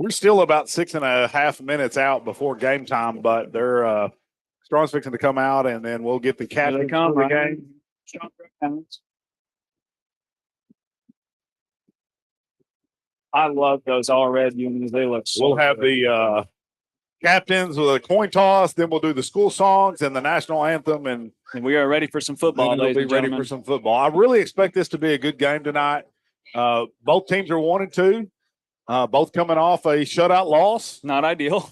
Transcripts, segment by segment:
We're still about 6.5 minutes out before game time, but they're Strawn's fixing to come out, and then we'll get the captain for the game. I love those all red unis. They look so We'll have the captains with a coin toss, then we'll do the school songs and the national anthem, and we are ready for some football. We'll be ready for some football. I really expect this to be a good game tonight. Both teams are 1-2. Both coming off a shutout loss. Not ideal,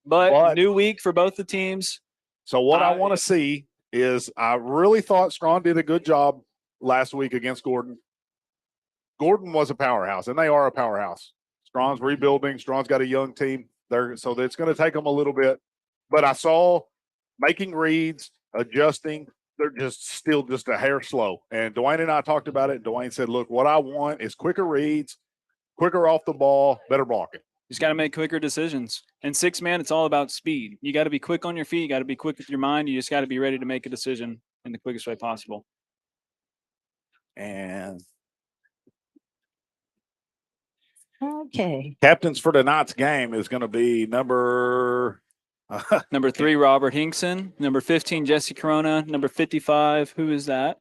but new week for both the teams. So what I want to see is I really thought Strawn did a good job last week against Gordon. Gordon was a powerhouse, and they are a powerhouse. Strawn's rebuilding. Strawn's got a young team. So it's going to take them a little bit. But I saw making reads, adjusting. They're still just a hair slow. And Dwayne and I talked about it. Dwayne said, look, what I want is quicker reads, quicker off the ball, better blocking. You just got to make quicker decisions. And 6-man, it's all about speed. You got to be quick on your feet. You got to be quick with your mind. You just got to be ready to make a decision in the quickest way possible. And okay. Captains for tonight's game is going to be number 3, Robert Hinkson. Number 15, Jesse Corona. Number 55, who is that?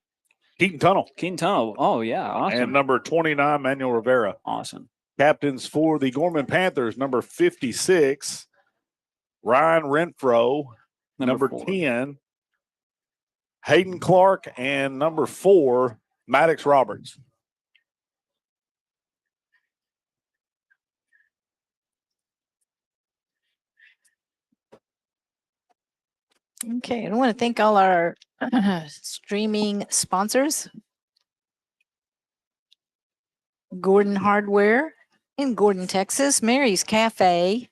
Keaton Tunnel. Keaton Tunnel. Oh, yeah. Awesome. And number 29, Manuel Rivera. Awesome. Captains for the Gorman Panthers, number 56, Ryan Renfro. Number 10, Hayden Clark. And number 4, Maddox Roberts. Okay, and I want to thank all our streaming sponsors. Gordon Hardware in Gordon, Texas, Mary's Cafe,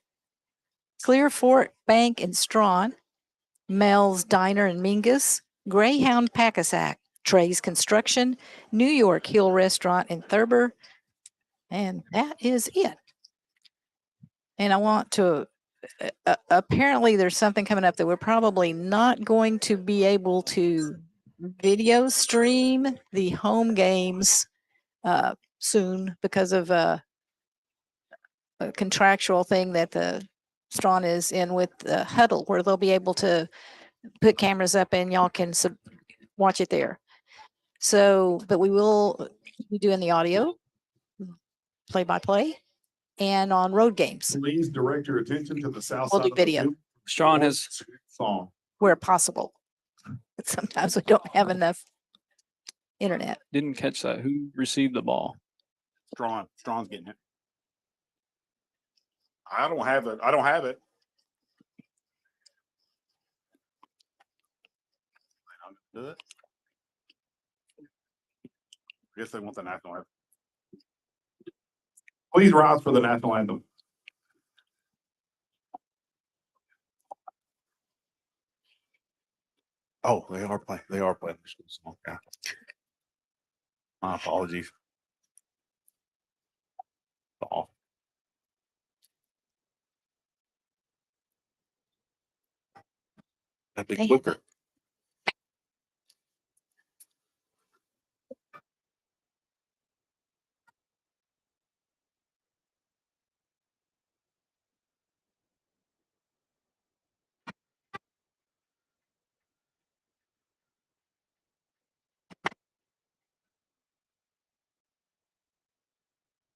Clear Fort Bank in Strawn, Mel's Diner in Mingus, Greyhound Packasack, Trey's Construction, New York Hill Restaurant in Thurber, and that is it. And I want to apparently there's something coming up that we're probably not going to be able to video stream the home games soon because of a contractual thing that the Strawn is in with the Huddle, where they'll be able to put cameras up and y'all can watch it there. So, but we will be doing the audio play-by-play and on road games. Please direct your attention to the south We'll side do video. of the Strawn has song Where possible. But sometimes we don't have enough internet. didn't catch that. Who received the ball? Strawn's getting it. I don't have it. I don't have it. Do it. I guess they want the national anthem. Please rise for the national anthem. Oh, they are playing. They are playing the school song. Yeah. My apologies. Oh. That'd be Hey. quicker.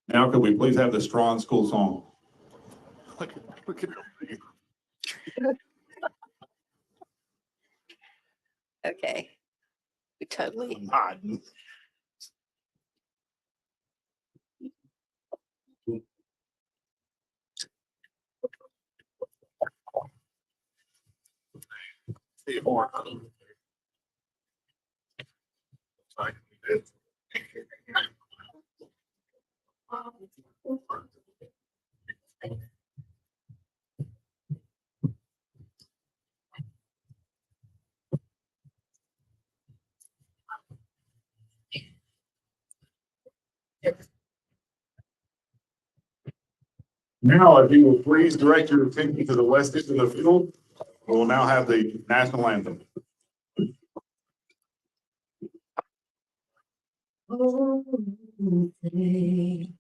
Now, could we please have the Strawn school song? Look at Okay. We totally. them. Now, if you will please direct your attention to the west end of the field, we will now have the national anthem. Oh, say,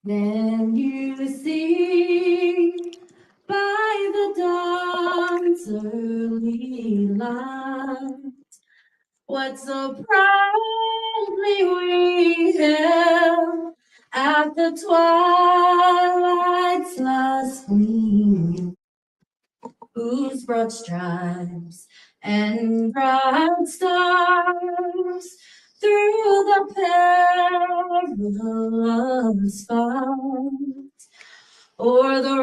then you see what so proudly we hailed at the twilight's last gleam, whose broad stripes and bright stars through the perilous fight o'er the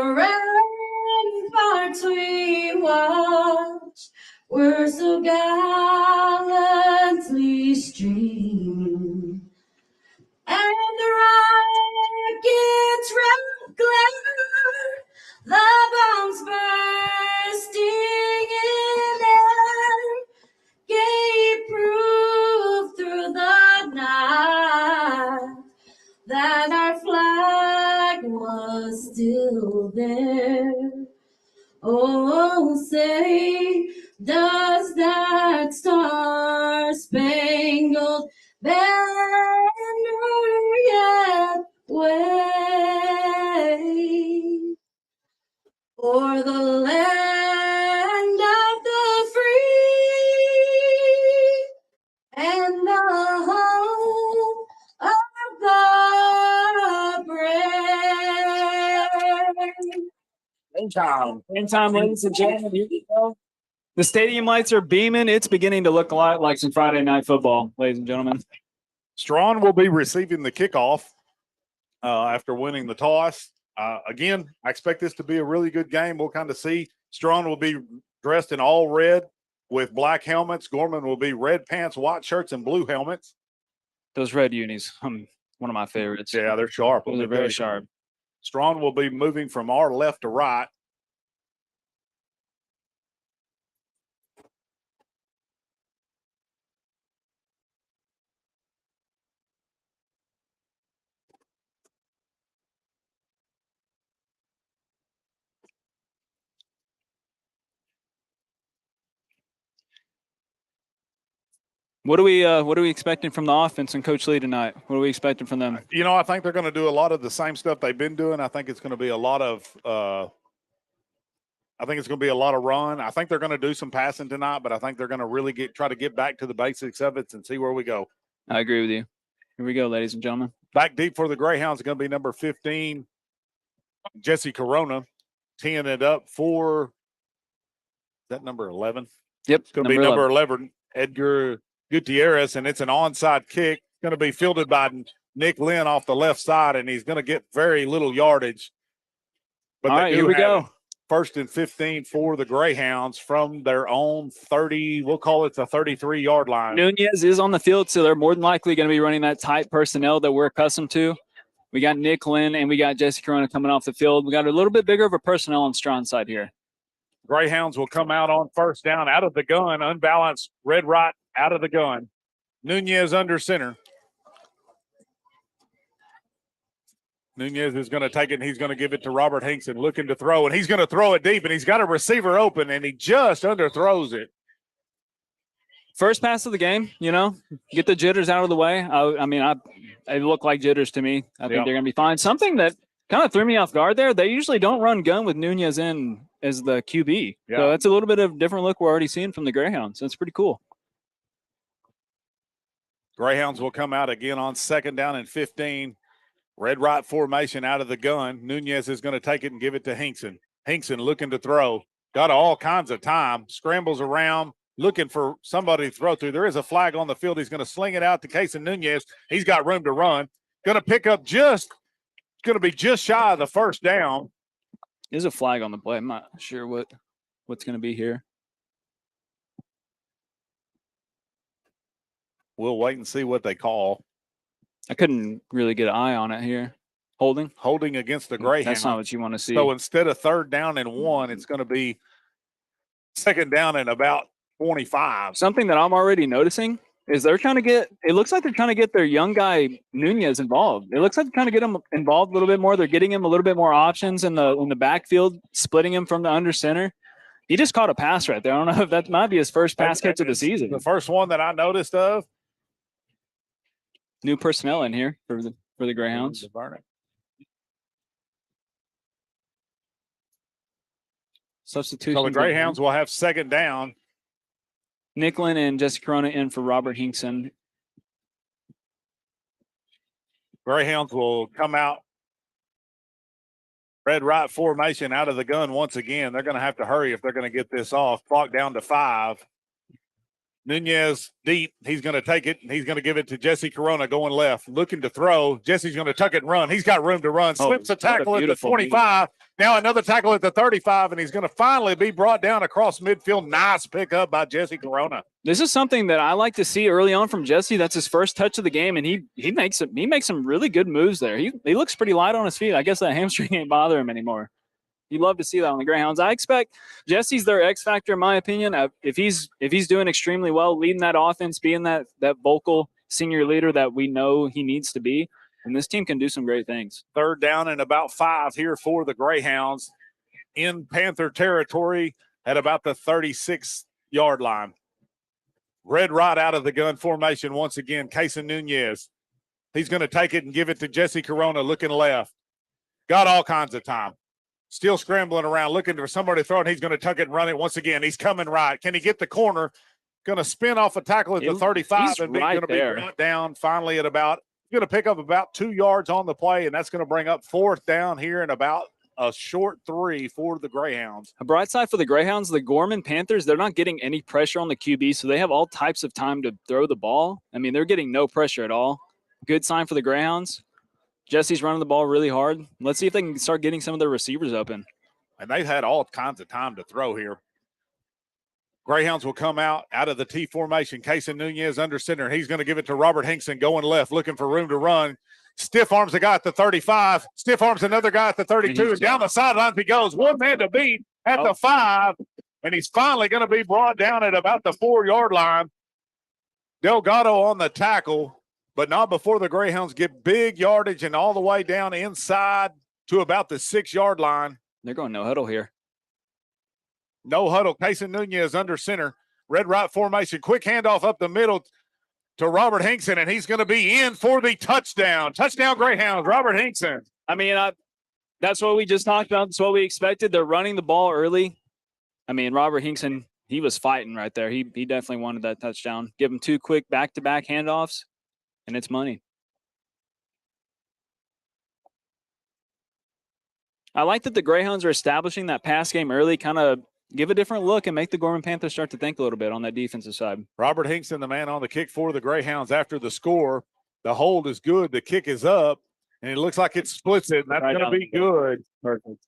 ramparts we watched were so gallantly streaming, and the rocket's red glare, the bombs bursting in air, gave proof through the night that our flag was still there. Oh, say, does that star-spangled banner yet wave o'er the land of the free and the home of the brave? Game time, ladies and gentlemen. Here we go. The stadium lights are beaming. It's beginning to look a lot like some Friday night football, ladies and gentlemen. Strawn will be receiving the kickoff after winning the toss. Again, I expect this to be a really good game. We'll kind of see. Strawn will be dressed in all red with black helmets. Gorman will be red pants, white shirts, and blue helmets. Those red unis, one of my favorites. Yeah, they're sharp. Those are very sharp. Strawn will be moving from our left to right. What are we expecting from the offense and Coach Lee tonight? What are we expecting from them? You know, I think they're going to do a lot of the same stuff they've been doing. I think it's going to be a lot of run. I think they're going to do some passing tonight, but I think they're going to really try to get back to the basics of it and see where we go. I agree with you. Here we go, ladies and gentlemen. Back deep for the Greyhounds is going to be number 15, Jesse Corona, teeing it up for, is that number 11? Yep. It's going to be number 11, Edgar Gutierrez, and it's an onside kick. It's going to be fielded by Nick Lynn off the left side, and he's going to get very little yardage. But all right, here we go. First and 15 for the Greyhounds from their own 30, we'll call it the 33-yard line. Nunez is on the field, so they're more than likely going to be running that tight personnel that we're accustomed to. We got Nick Lynn and we got Jesse Corona coming off the field. We got a little bit bigger of a personnel on Strawn's side here. Greyhounds will come out on first down, out of the gun, unbalanced, red right, out of the gun. Nunez under center. Nunez is going to take it, and he's going to give it to Robert Hinkson, looking to throw, and he's going to throw it deep, and he's got a receiver open, and he just underthrows it. First pass of the game, get the jitters out of the way. They look like jitters to me. I think they're going to be fine. Something that kind of threw me off guard there, they usually don't run gun with Nunez in as the QB. Yeah. So that's a little bit of a different look we're already seeing from the Greyhounds. That's pretty cool. Greyhounds will come out again on second down and 15. Red right formation out of the gun. Nunez is going to take it and give it to Hinkson. Hinkson looking to throw. Got all kinds of time. Scrambles around, looking for somebody to throw through. There is a flag on the field. He's going to sling it out to Casey Nunez. He's got room to run. Going to pick up going to be just shy of the first down. There's a flag on the play. I'm not sure what's going to be here. We'll wait and see what they call. I couldn't really get an eye on it here. Holding against the Greyhound. That's not what you want to see. So instead of third down and 1, it's going to be second down and about 25. Something that I'm already noticing is it looks like they're trying to get their young guy Nunez involved. It looks like they're trying to get him involved a little bit more. They're getting him a little bit more options in the backfield, splitting him from the under center. He just caught a pass right there. I don't know if that might be his first pass catch of the season. The first one that I noticed of. New personnel in here for the Greyhounds. Substitution. So the Greyhounds will have second down Nicklin and Jesse Corona in for Robert Hinkson. Greyhounds will come out. Red right formation out of the gun once again. They're going to have to hurry if they're going to get this off. Clock down to 5. Nunez deep. He's going to take it, and he's going to give it to Jesse Corona going left, looking to throw. Jesse's going to tuck it and run. He's got room to run. Slips a tackle at the 25. Now another tackle at the 35, and he's going to finally be brought down across midfield. Nice pickup by Jesse Corona. This is something that I like to see early on from Jesse. That's his first touch of the game, and he makes some really good moves there. He looks pretty light on his feet. I guess that hamstring ain't bothering him anymore. You love to see that on the Greyhounds. I expect Jesse's their X factor, in my opinion. If he's doing extremely well, leading that offense, being that vocal senior leader that we know he needs to be, and this team can do some great things. 3rd down and about 5 here for the Greyhounds in Panther territory at about the 36-yard line. Red right out of the gun formation once again. Casey Nunez. He's going to take it and give it to Jesse Corona looking left. Got all kinds of time. Still scrambling around, looking for somebody to throw it. He's going to tuck it and run it once again. He's coming right. Can he get the corner? Going to spin off a tackle at the 35 and going to be brought down finally at about, going to pick up about 2 yards on the play, and that's going to bring up 4th down here in about a short 3 for the Greyhounds. A bright side for the Greyhounds, the Gorman Panthers, they're not getting any pressure on the QB, so they have all types of time to throw the ball. I mean, they're getting no pressure at all. Good sign for the Greyhounds. Jesse's running the ball really hard. Let's see if they can start getting some of their receivers open. And they've had all kinds of time to throw here. Greyhounds will come out of the T formation. Casey Nunez under center. He's going to give it to Robert Hinkson going left, looking for room to run. Stiff arms a guy at the 35. Stiff arms another guy at the 32. And down the sidelines he goes. One man to beat at the 5. And he's finally going to be brought down at about the 4-yard line. Delgado on the tackle, but not before the Greyhounds get big yardage and all the way down inside to about the 6-yard line. They're going no huddle here. No huddle. Casey Nunez under center. Red right formation. Quick handoff up the middle to Robert Hinkson, and he's going to be in for the touchdown. Touchdown Greyhounds, Robert Hinkson. I mean, that's what we just talked about. That's what we expected. They're running the ball early. I mean, Robert Hinkson, he was fighting right there. He definitely wanted that touchdown. Give him 2 quick back-to-back handoffs, and it's money. I like that the Greyhounds are establishing that pass game early, kind of give a different look and make the Gorman Panthers start to think a little bit on that defensive side. Robert Hinkson, the man on the kick for the Greyhounds after the score. The hold is good. The kick is up, and it looks like it splits it, and that's going to be good. Perfect.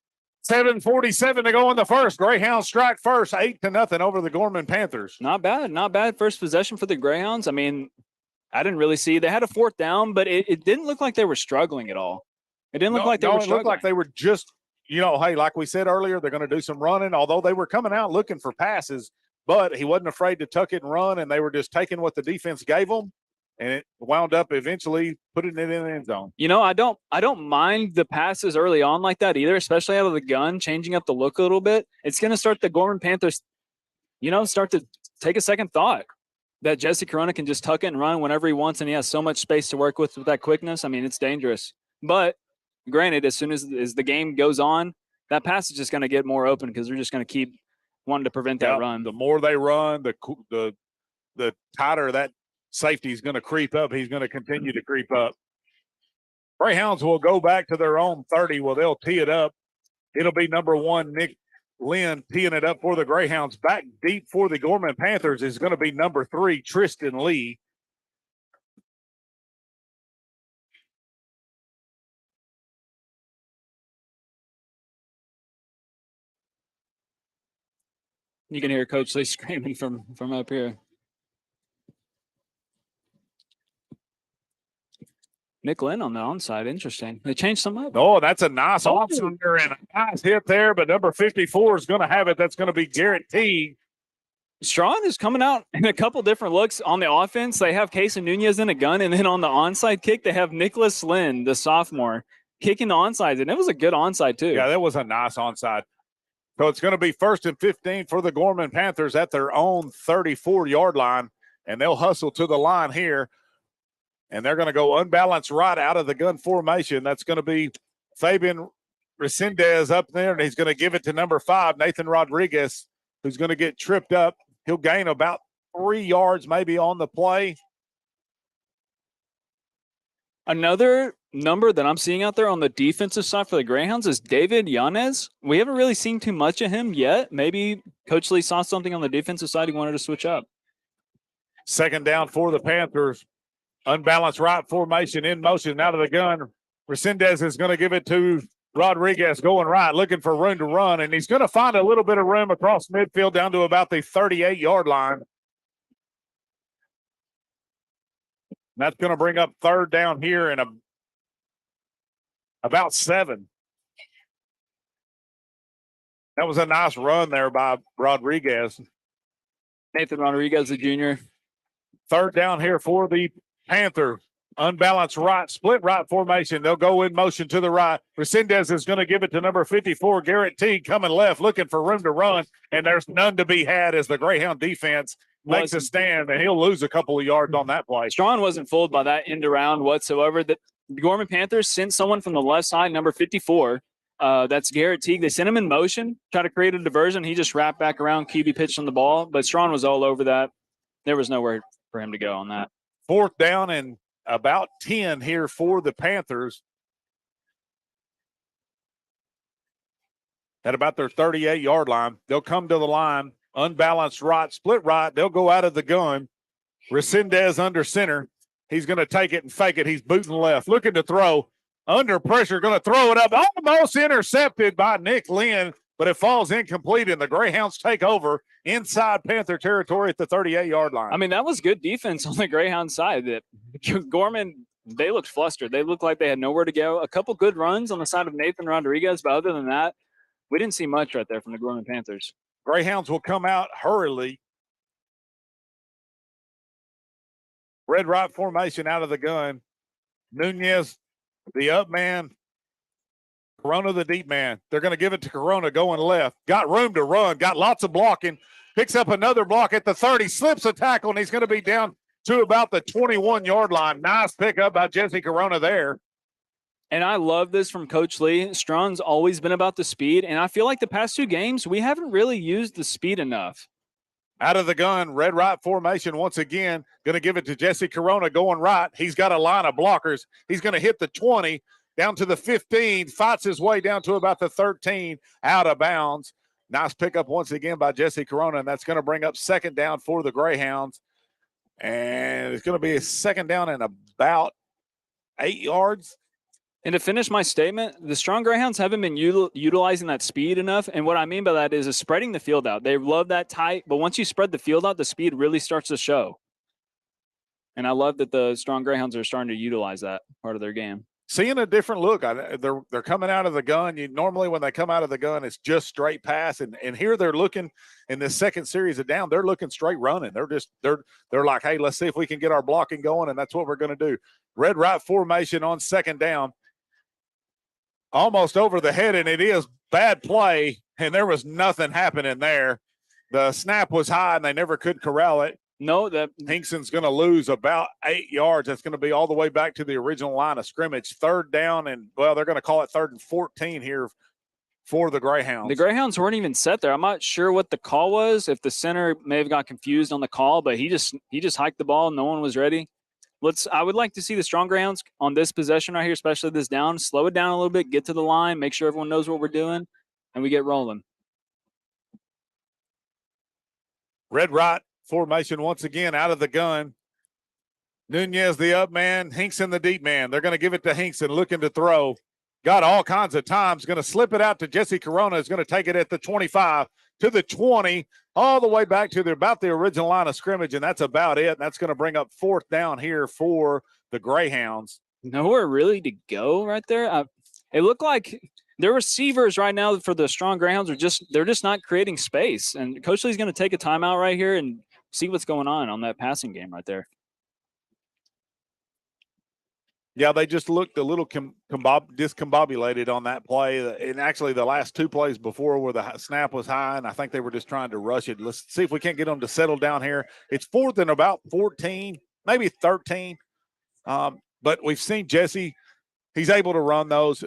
7:47 to go in the first. Greyhounds strike first, 8-0 over the Gorman Panthers. Not bad. Not bad first possession for the Greyhounds. I mean, I didn't really see. They had a 4th down, but it didn't look like they were struggling at all. It didn't look like they were struggling. It looked like they were just, hey, like we said earlier, they're going to do some running, although they were coming out looking for passes, but he wasn't afraid to tuck it and run, and they were just taking what the defense gave them, and it wound up eventually putting it in the end zone. I don't mind the passes early on like that either, especially out of the gun, changing up the look a little bit. It's going to start the Gorman Panthers, start to take a second thought that Jesse Corona can just tuck it and run whenever he wants, and he has so much space to work with that quickness. I mean, it's dangerous. But granted, as soon as the game goes on, that pass is just going to get more open because they're just going to keep wanting to prevent that run. The more they run, the tighter that safety is going to creep up. He's going to continue to creep up. Greyhounds will go back to their own 30. Well, they'll tee it up. It'll be number 1, Nick Lynn, teeing it up for the Greyhounds. Back deep for the Gorman Panthers is going to be number 3, Tristan Lee. You can hear Coach Lee screaming from up here. Nick Lynn on the onside. Interesting. They changed some up. Oh, that's a nice onside and a nice hit there, but number 54 is going to have it. That's going to be Garrett Teague. Strawn is coming out in a couple different looks on the offense. They have Casey Nunez in a gun, and then on the onside kick, they have Nicholas Lynn, the sophomore, kicking the onside, and it was a good onside too. Yeah, that was a nice onside. So it's going to be 1st and 15 for the Gorman Panthers at their own 34-yard line, and they'll hustle to the line here. And they're going to go unbalanced right out of the gun formation. That's going to be Fabian Resendez up there, and he's going to give it to number 5, Nathan Rodriguez, who's going to get tripped up. He'll gain about 3 yards maybe on the play. Another number that I'm seeing out there on the defensive side for the Greyhounds is David Yanez. We haven't really seen too much of him yet. Maybe Coach Lee saw something on the defensive side he wanted to switch up. Second down for the Panthers. Unbalanced right formation in motion out of the gun. Resendez is going to give it to Rodriguez going right, looking for room to run, and he's going to find a little bit of room across midfield down to about the 38-yard line. That's going to bring up third down here in about 7. That was a nice run there by Rodriguez. Nathan Rodriguez, the junior. Third down here for the Panther. Unbalanced right, split right formation. They'll go in motion to the right. Resendez is going to give it to number 54, Garrett Teague, coming left, looking for room to run, and there's none to be had as the Greyhound defense makes a stand, and he'll lose a couple of yards on that play. Strawn wasn't fooled by that end around whatsoever. The Gorman Panthers sent someone from the left side, number 54. That's Garrett Teague. They sent him in motion, try to create a diversion. He just wrapped back around, QB pitched on the ball, but Strawn was all over that. There was nowhere for him to go on that. Fourth down and about 10 here for the Panthers. At about their 38-yard line. They'll come to the line. Unbalanced right, split right. They'll go out of the gun. Resendez under center. He's going to take it and fake it. He's booting left, looking to throw. Under pressure, going to throw it up. Almost intercepted by Nick Lynn, but it falls incomplete, and the Greyhounds take over inside Panther territory at the 38-yard line. I mean, that was good defense on the Greyhound side. That Gorman, they looked flustered. They looked like they had nowhere to go. A couple good runs on the side of Nathan Rodriguez, but other than that, we didn't see much right there from the Gorman Panthers. Greyhounds will come out hurriedly. Red right formation out of the gun. Nunez, the up man. Corona, the deep man. They're going to give it to Corona going left. Got room to run. Got lots of blocking. Picks up another block at the 30. Slips a tackle, and he's going to be down to about the 21-yard line. Nice pickup by Jesse Corona there. And I love this from Coach Lee. Strawn's always been about the speed, and I feel like the past 2 games, we haven't really used the speed enough. Out of the gun, red right formation once again. Going to give it to Jesse Corona going right. He's got a line of blockers. He's going to hit the 20, down to the 15, fights his way down to about the 13, out of bounds. Nice pickup once again by Jesse Corona, and that's going to bring up second down for the Greyhounds. And it's going to be a second down and about 8 yards. And to finish my statement, the Strong Greyhounds haven't been utilizing that speed enough. And what I mean by that is spreading the field out. They love that tight, but once you spread the field out, the speed really starts to show. And I love that the Strong Greyhounds are starting to utilize that part of their game. Seeing a different look. They're coming out of the gun. Normally when they come out of the gun, it's just straight pass. And here they're looking in this second series of down. They're looking straight running. They're like, hey, let's see if we can get our blocking going, and that's what we're going to do. Red right formation on second down. Almost over the head, and it is bad play, and there was nothing happening there. The snap was high, and they never could corral it. No, that Hinkson's going to lose about 8 yards. That's going to be all the way back to the original line of scrimmage. Third down, and, well, they're going to call it 3rd and 14 here for the Greyhounds. The Greyhounds weren't even set there. I'm not sure what the call was, if the center may have got confused on the call, but he just hiked the ball. No one was ready. I would like to see the Strong Greyhounds on this possession right here, especially this down, slow it down a little bit, get to the line, make sure everyone knows what we're doing, and we get rolling. Red right formation once again out of the gun. Nunez, the up man, Hinkson, the deep man. They're going to give it to Hinkson, looking to throw. Got all kinds of times. Going to slip it out to Jesse Corona. Is going to take it at the 25 to the 20, all the way back to about the original line of scrimmage, and that's about it. And that's going to bring up fourth down here for the Greyhounds. Nowhere really to go right there. It looked like their receivers right now for the Strong Greyhounds they're just not creating space. And Coach Lee's going to take a timeout right here and see what's going on that passing game right there. Yeah, they just looked a little discombobulated on that play. And actually the last 2 plays before where the snap was high, and I think they were just trying to rush it. Let's see if we can't get them to settle down here. It's 4th and about 14, maybe 13. But we've seen Jesse. He's able to run those.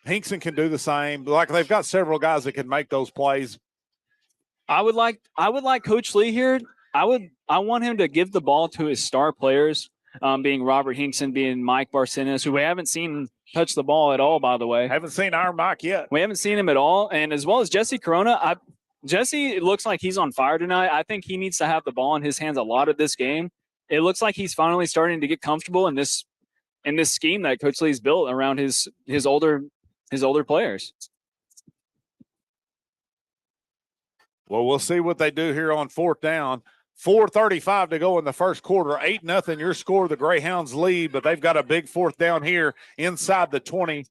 Hinkson can do the same. Like, they've got several guys that can make those plays. I would like Coach Lee here. I I want him to give the ball to his star players, being Robert Hinkson, being Mike Barcenas, who we haven't seen touch the ball at all, by the way. Haven't seen Iron Mike yet. We haven't seen him at all. And as well as Jesse Corona, Jesse looks like he's on fire tonight. I think he needs to have the ball in his hands a lot of this game. It looks like he's finally starting to get comfortable in this scheme that Coach Lee's built around his older players. Well, we'll see what they do here on 4th down. 4:35 to go in the first quarter. 8-0 your score. The Greyhounds lead, but they've got a big 4th down here inside the 20.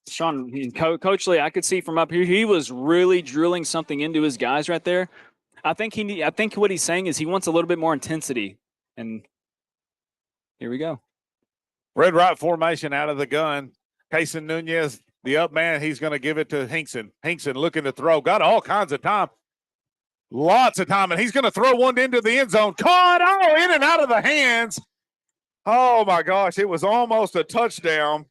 Strawn, Coach Lee, I could see from up here, he was really drilling something into his guys right there. I think what he's saying is he wants a little bit more intensity. And here we go. Red right formation out of the gun. Kason Nunez, the up man, he's going to give it to Hinkson. Hinkson looking to throw. Got all kinds of time. Lots of time. And he's going to throw one into the end zone. Caught in and out of the hands. Oh, my gosh. It was almost a touchdown.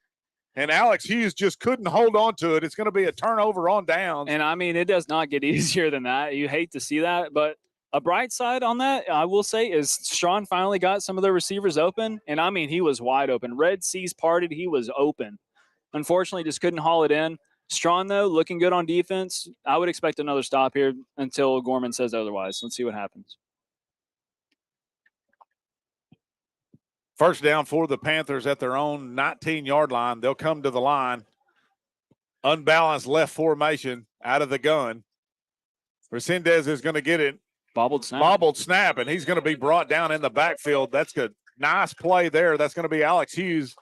And Alex Hughes just couldn't hold on to it. It's going to be a turnover on downs. And, I mean, it does not get easier than that. You hate to see that. But a bright side on that, I will say, is Strawn finally got some of the receivers open. And, I mean, he was wide open. Red Seas parted. He was open. Unfortunately, just couldn't haul it in. Strawn, though, looking good on defense. I would expect another stop here until Gorman says otherwise. Let's see what happens. First down for the Panthers at their own 19-yard line. They'll come to the line. Unbalanced left formation out of the gun. Resendez is going to get it. Bobbled snap. And he's going to be brought down in the backfield. That's good. Nice play there. That's going to be Alex Hughes.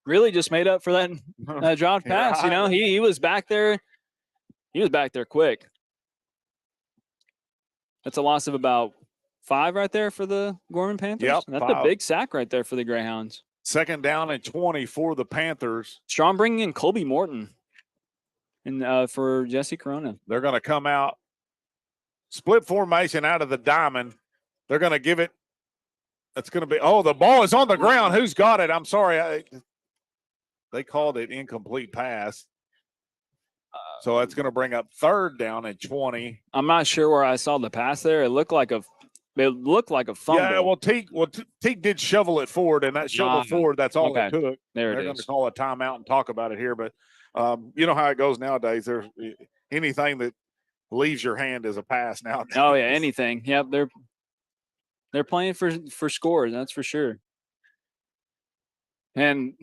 Really just made up for that dropped pass. Yeah, you know, he was back there. He was back there quick. That's a loss of about 5 right there for the Gorman Panthers. Yep, that's 5. a big sack right there for the Greyhounds. Second down and 20 for the Panthers. Strawn bringing in Colby Morton and for Jesse Corona. They're going to come out. Split formation out of the diamond. They're going to give it. It's going to be, the ball is on the ground. Who's got it? I'm sorry. They called it incomplete pass. So that's going to bring up third down and 20. I'm not sure where I saw the pass there. It looked like a fumble. Yeah, well, Teague did shovel it forward, and that shovel forward, that's all it took. There They're it going to is. call a timeout and talk about it here, but you know how it goes nowadays. There's anything that leaves your hand is a pass now. Oh yeah, anything. Yep, they're playing for scores, that's for sure. And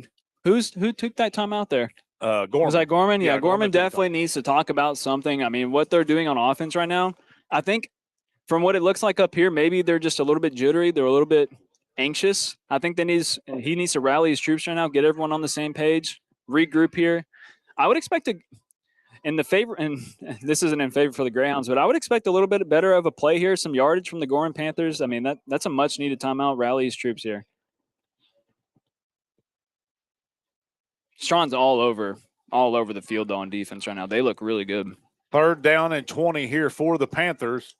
who took that time out there? Gorman. Was that Gorman? Yeah, Gorman Gorman definitely needs to talk about something. I mean, what they're doing on offense right now, I think from what it looks like up here, maybe they're just a little bit jittery. They're a little bit anxious. I think he needs to rally his troops right now, get everyone on the same page, regroup here. I would expect and this isn't in favor for the Greyhounds, but I would expect a little bit better of a play here, some yardage from the Gorman Panthers. I mean, that's a much needed timeout, rally his troops here. Strawn's all over the field though on defense right now. They look really good. Third down and 20 here for the Panthers.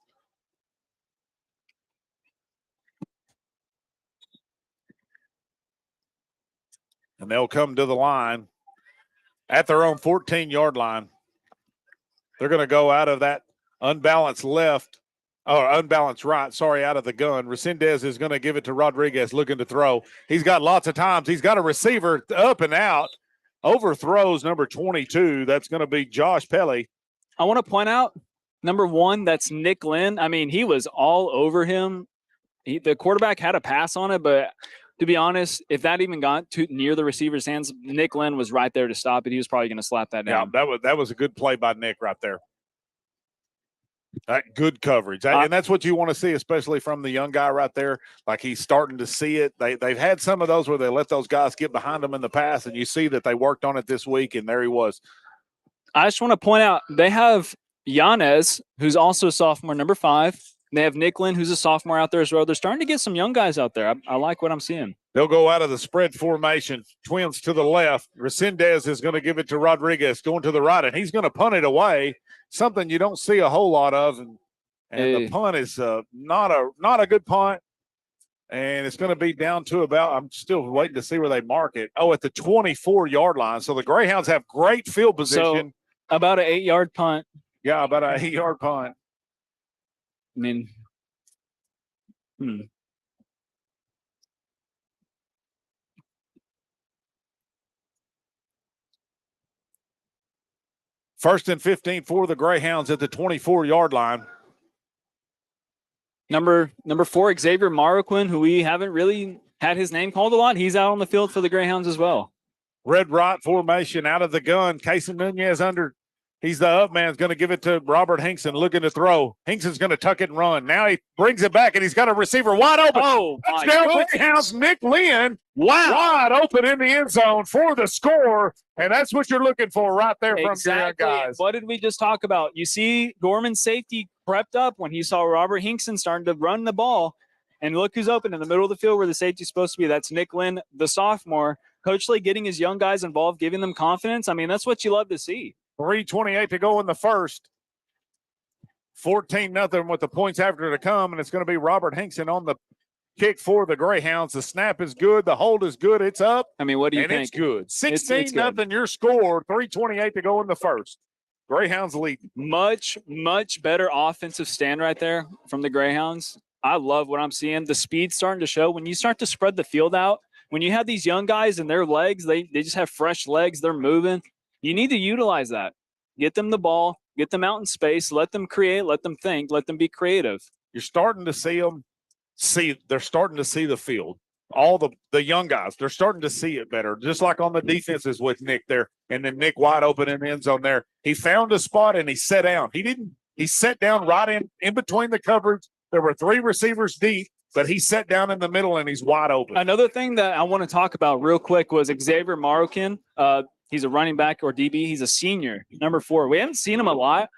And they'll come to the line at their own 14-yard line. They're going to go out of that unbalanced left, or unbalanced right, out of the gun. Resendez is going to give it to Rodriguez looking to throw. He's got lots of times. He's got a receiver up and out. Overthrows number 22. That's going to be Josh Pelly. I want to point out, number 1, that's Nick Lynn. I mean, he was all over him. The quarterback had a pass on it, but to be honest, if that even got too near the receiver's hands, Nick Lynn was right there to stop it. He was probably going to slap that down. Yeah, that was a good play by Nick right there. That good coverage. And that's what you want to see, especially from the young guy right there. Like he's starting to see it. They've had some of those where they let those guys get behind them in the past, and you see that they worked on it this week, and there he was. I just want to point out, they have Yanez, who's also a sophomore, number 5. They have Nick Lynn, who's a sophomore out there as well. They're starting to get some young guys out there. I like what I'm seeing. They'll go out of the spread formation. Twins to the left. Resendez is going to give it to Rodriguez, going to the right, and he's going to punt it away. Something you don't see a whole lot of, and the punt is not a good punt. And it's going to be down to about, I'm still waiting to see where they mark it. Oh, at the 24-yard line. So the Greyhounds have great field position. So about an 8-yard punt. Yeah, about an 8-yard punt. I mean, First and 15 for the Greyhounds at the 24-yard line. Number 4, Xavier Marroquin, who we haven't really had his name called a lot. He's out on the field for the Greyhounds as well. Red right formation out of the gun. Casey Nunez under. He's the up man. Is going to give it to Robert Hinkson looking to throw. Hingson's going to tuck it and run. Now he brings it back, and he's got a receiver wide open. Oh, my Touchdown Greyhounds, Nick Lynn. Wow. Wide open in the end zone for the score. And that's what you're looking for right there from your guys. What did we just talk about? You see Gorman's safety prepped up when he saw Robert Hinkson starting to run the ball. And look who's open in the middle of the field where the safety's supposed to be. That's Nick Lynn, the sophomore. Coach Lee getting his young guys involved, giving them confidence. I mean, that's what you love to see. 3:28 to go in the first. 14-0 with the points after to come, and it's going to be Robert Hinkson on the kick for the Greyhounds. The snap is good. The hold is good. It's up. I mean, what do you and think? It's good. 16-0 your score. 3:28 to go in the first. Greyhounds lead. Much, much better offensive stand right there from the Greyhounds. I love what I'm seeing. The speed's starting to show. When you start to spread the field out, when you have these young guys and their legs, they just have fresh legs. They're moving. You need to utilize that. Get them the ball. Get them out in space. Let them create. Let them think. Let them be creative. You're starting to see them. They're starting to see the field. All the young guys, they're starting to see it better. Just like on the defenses with Nick there, and then Nick wide open in the end zone there. He found a spot and he sat down. He sat down right in between the coverage. There were 3 receivers deep, but he sat down in the middle and he's wide open. Another thing that I want to talk about real quick was Xavier Marroquin. He's a running back or DB. He's a senior, number 4. We haven't seen him a lot,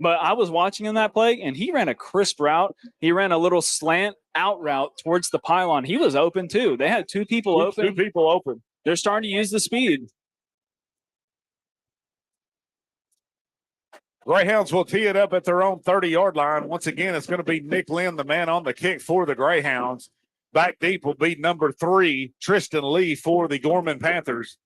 but I was watching him that play, and he ran a crisp route. He ran a little slant out route towards the pylon. He was open, too. They had 2 people open. 2 people open. They're starting to use the speed. Greyhounds will tee it up at their own 30-yard line. Once again, it's going to be Nick Lynn, the man on the kick for the Greyhounds. Back deep will be number 3, Tristan Lee for the Gorman Panthers.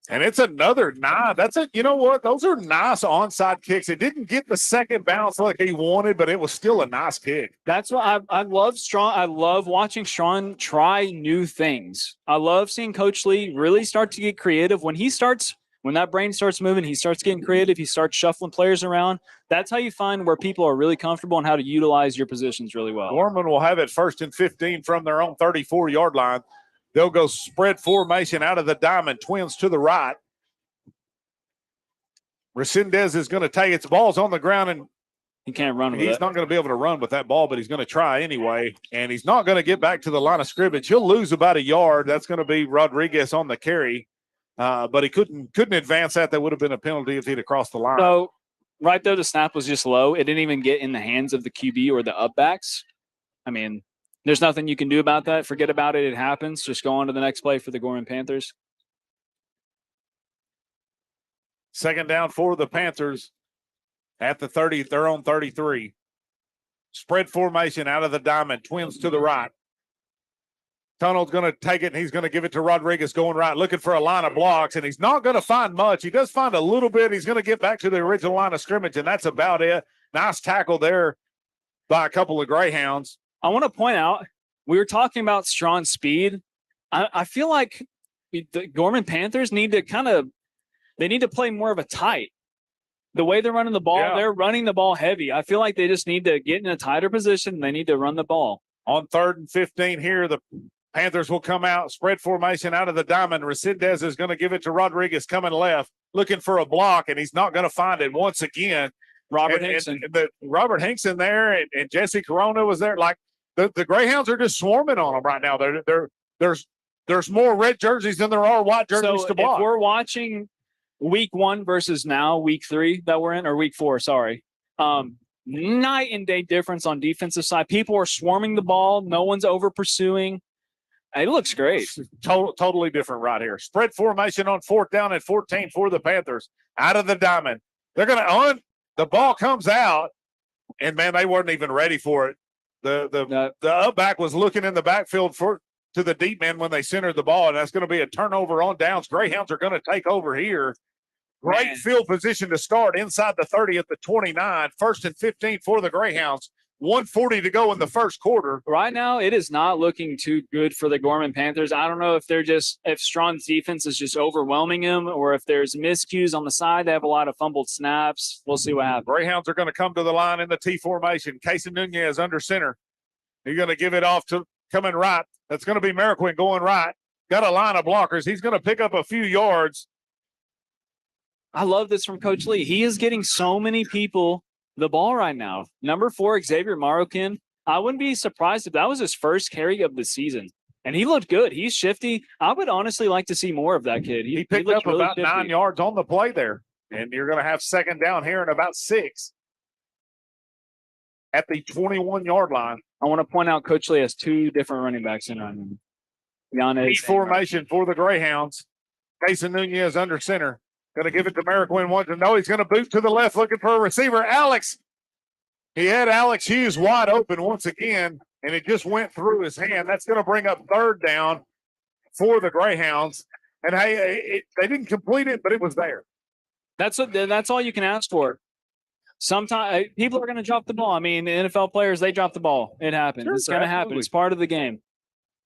And it's another nice. You know what? Those are nice onside kicks. It didn't get the second bounce like he wanted, but it was still a nice kick. That's what I love Strawn. I love watching Strawn try new things. I love seeing Coach Lee really start to get creative. When that brain starts moving, he starts getting creative. He starts shuffling players around. That's how you find where people are really comfortable and how to utilize your positions really well. Gorman will have it 1st and 15 from their own 34-yard line. They'll go spread formation out of the diamond, twins to the right. Resendez is going to take its ball's on the ground, and he can't run with it. He's not going to be able to run with that ball, but he's going to try anyway, and he's not going to get back to the line of scrimmage. He'll lose about a yard. That's going to be Rodriguez on the carry, but he couldn't advance that. That would have been a penalty if he'd have crossed the line. So right there, the snap was just low. It didn't even get in the hands of the QB or the up backs. I mean, there's nothing you can do about that. Forget about it. It happens. Just go on to the next play for the Gorman Panthers. Second down for the Panthers at the 30, their own 33. Spread formation out of the diamond, twins to the right. Tunnel's going to take it, and he's going to give it to Rodriguez going right, looking for a line of blocks, and he's not going to find much. He does find a little bit. He's going to get back to the original line of scrimmage, and that's about it. Nice tackle there by a couple of Greyhounds. I want to point out, we were talking about Strawn speed. I feel like the Gorman Panthers need to play more of a tight. The way they're running the ball, They're running the ball heavy. I feel like they just need to get in a tighter position. They need to run the ball. On 3rd and 15 here, the Panthers will come out, spread formation out of the diamond. Resendez is going to give it to Rodriguez coming left, looking for a block, and he's not going to find it once again. Robert Hinkson. Robert Hinkson there, and Jesse Corona was there. Like, the Greyhounds are just swarming on them right now. There's more red jerseys than there are white jerseys to block. If we're watching week 1 versus now week 3 that we're in, or week 4, sorry. Night and day difference on defensive side. People are swarming the ball. No one's over pursuing. It looks great. Totally different right here. Spread formation on 4th down and 14 for the Panthers. Out of the diamond. They're going to the ball comes out, and man, they weren't even ready for it. The up back was looking in the backfield to the deep man when they centered the ball, and that's going to be a turnover on downs. Greyhounds are going to take over here. Great field position to start inside the 30 at the 29. 1st and 15 for the Greyhounds. 1:40 to go in the first quarter. Right now, it is not looking too good for the Gorman Panthers. I don't know if Strawn's defense is just overwhelming him or if there's miscues on the side. They have a lot of fumbled snaps. We'll see what happens. Greyhounds are going to come to the line in the T formation. Casey Nunez under center. He's going to give it off to coming right. That's going to be Mariquin going right. Got a line of blockers. He's going to pick up a few yards. I love this from Coach Lee. He is getting so many people the ball right now. Number 4, Xavier Mariquin. I wouldn't be surprised if that was his first carry of the season. And he looked good. He's shifty. I would honestly like to see more of that kid. He picked up really about 9 yards on the play there. And you're going to have 2nd down here in about 6 at the 21-yard line. I want to point out Coach Lee has 2 different running backs in on him. T formation for the Greyhounds. Casey Nunez under center. Going to give it to Mariquin once. No, he's going to boot to the left looking for a receiver. He had Alex Hughes wide open once again, and it just went through his hand. That's going to bring up 3rd down for the Greyhounds. And, hey, they didn't complete it, but it was there. That's all you can ask for. Sometimes people are going to drop the ball. I mean, the NFL players, they drop the ball. It happens. Sure, it's going to happen. It's part of the game.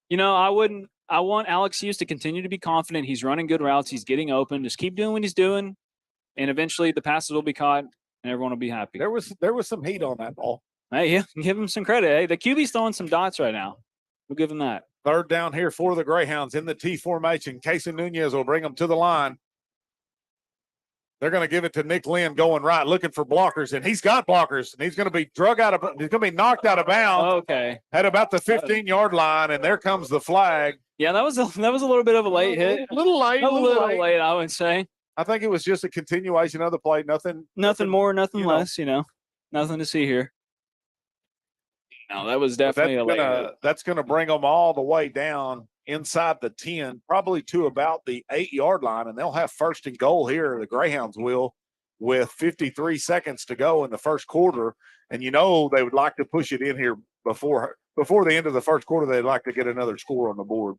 You know, I want Alex Hughes to continue to be confident. He's running good routes. He's getting open. Just keep doing what he's doing, and eventually the passes will be caught, and everyone will be happy. There was some heat on that ball. Hey, yeah, give him some credit. Hey, the QB's throwing some dots right now. We'll give him that. 3rd down here for the Greyhounds in the T formation. Casey Nunez will bring them to the line. They're going to give it to Nick Lynn going right, looking for blockers, and he's got blockers, and he's going to be knocked out of bounds. Okay. At about the 15-yard line, and there comes the flag. Yeah, that was a little bit of a late hit. A little late, I would say. I think it was just a continuation of the play. Nothing more, nothing less. Nothing to see here. No, that was definitely a late hit. That's going to bring them all the way down inside the 10, probably to about the 8-yard line, and they'll have 1st and goal here. The Greyhounds will, with 53 seconds to go in the first quarter. And they would like to push it in here before the end of the first quarter. They'd like to get another score on the board.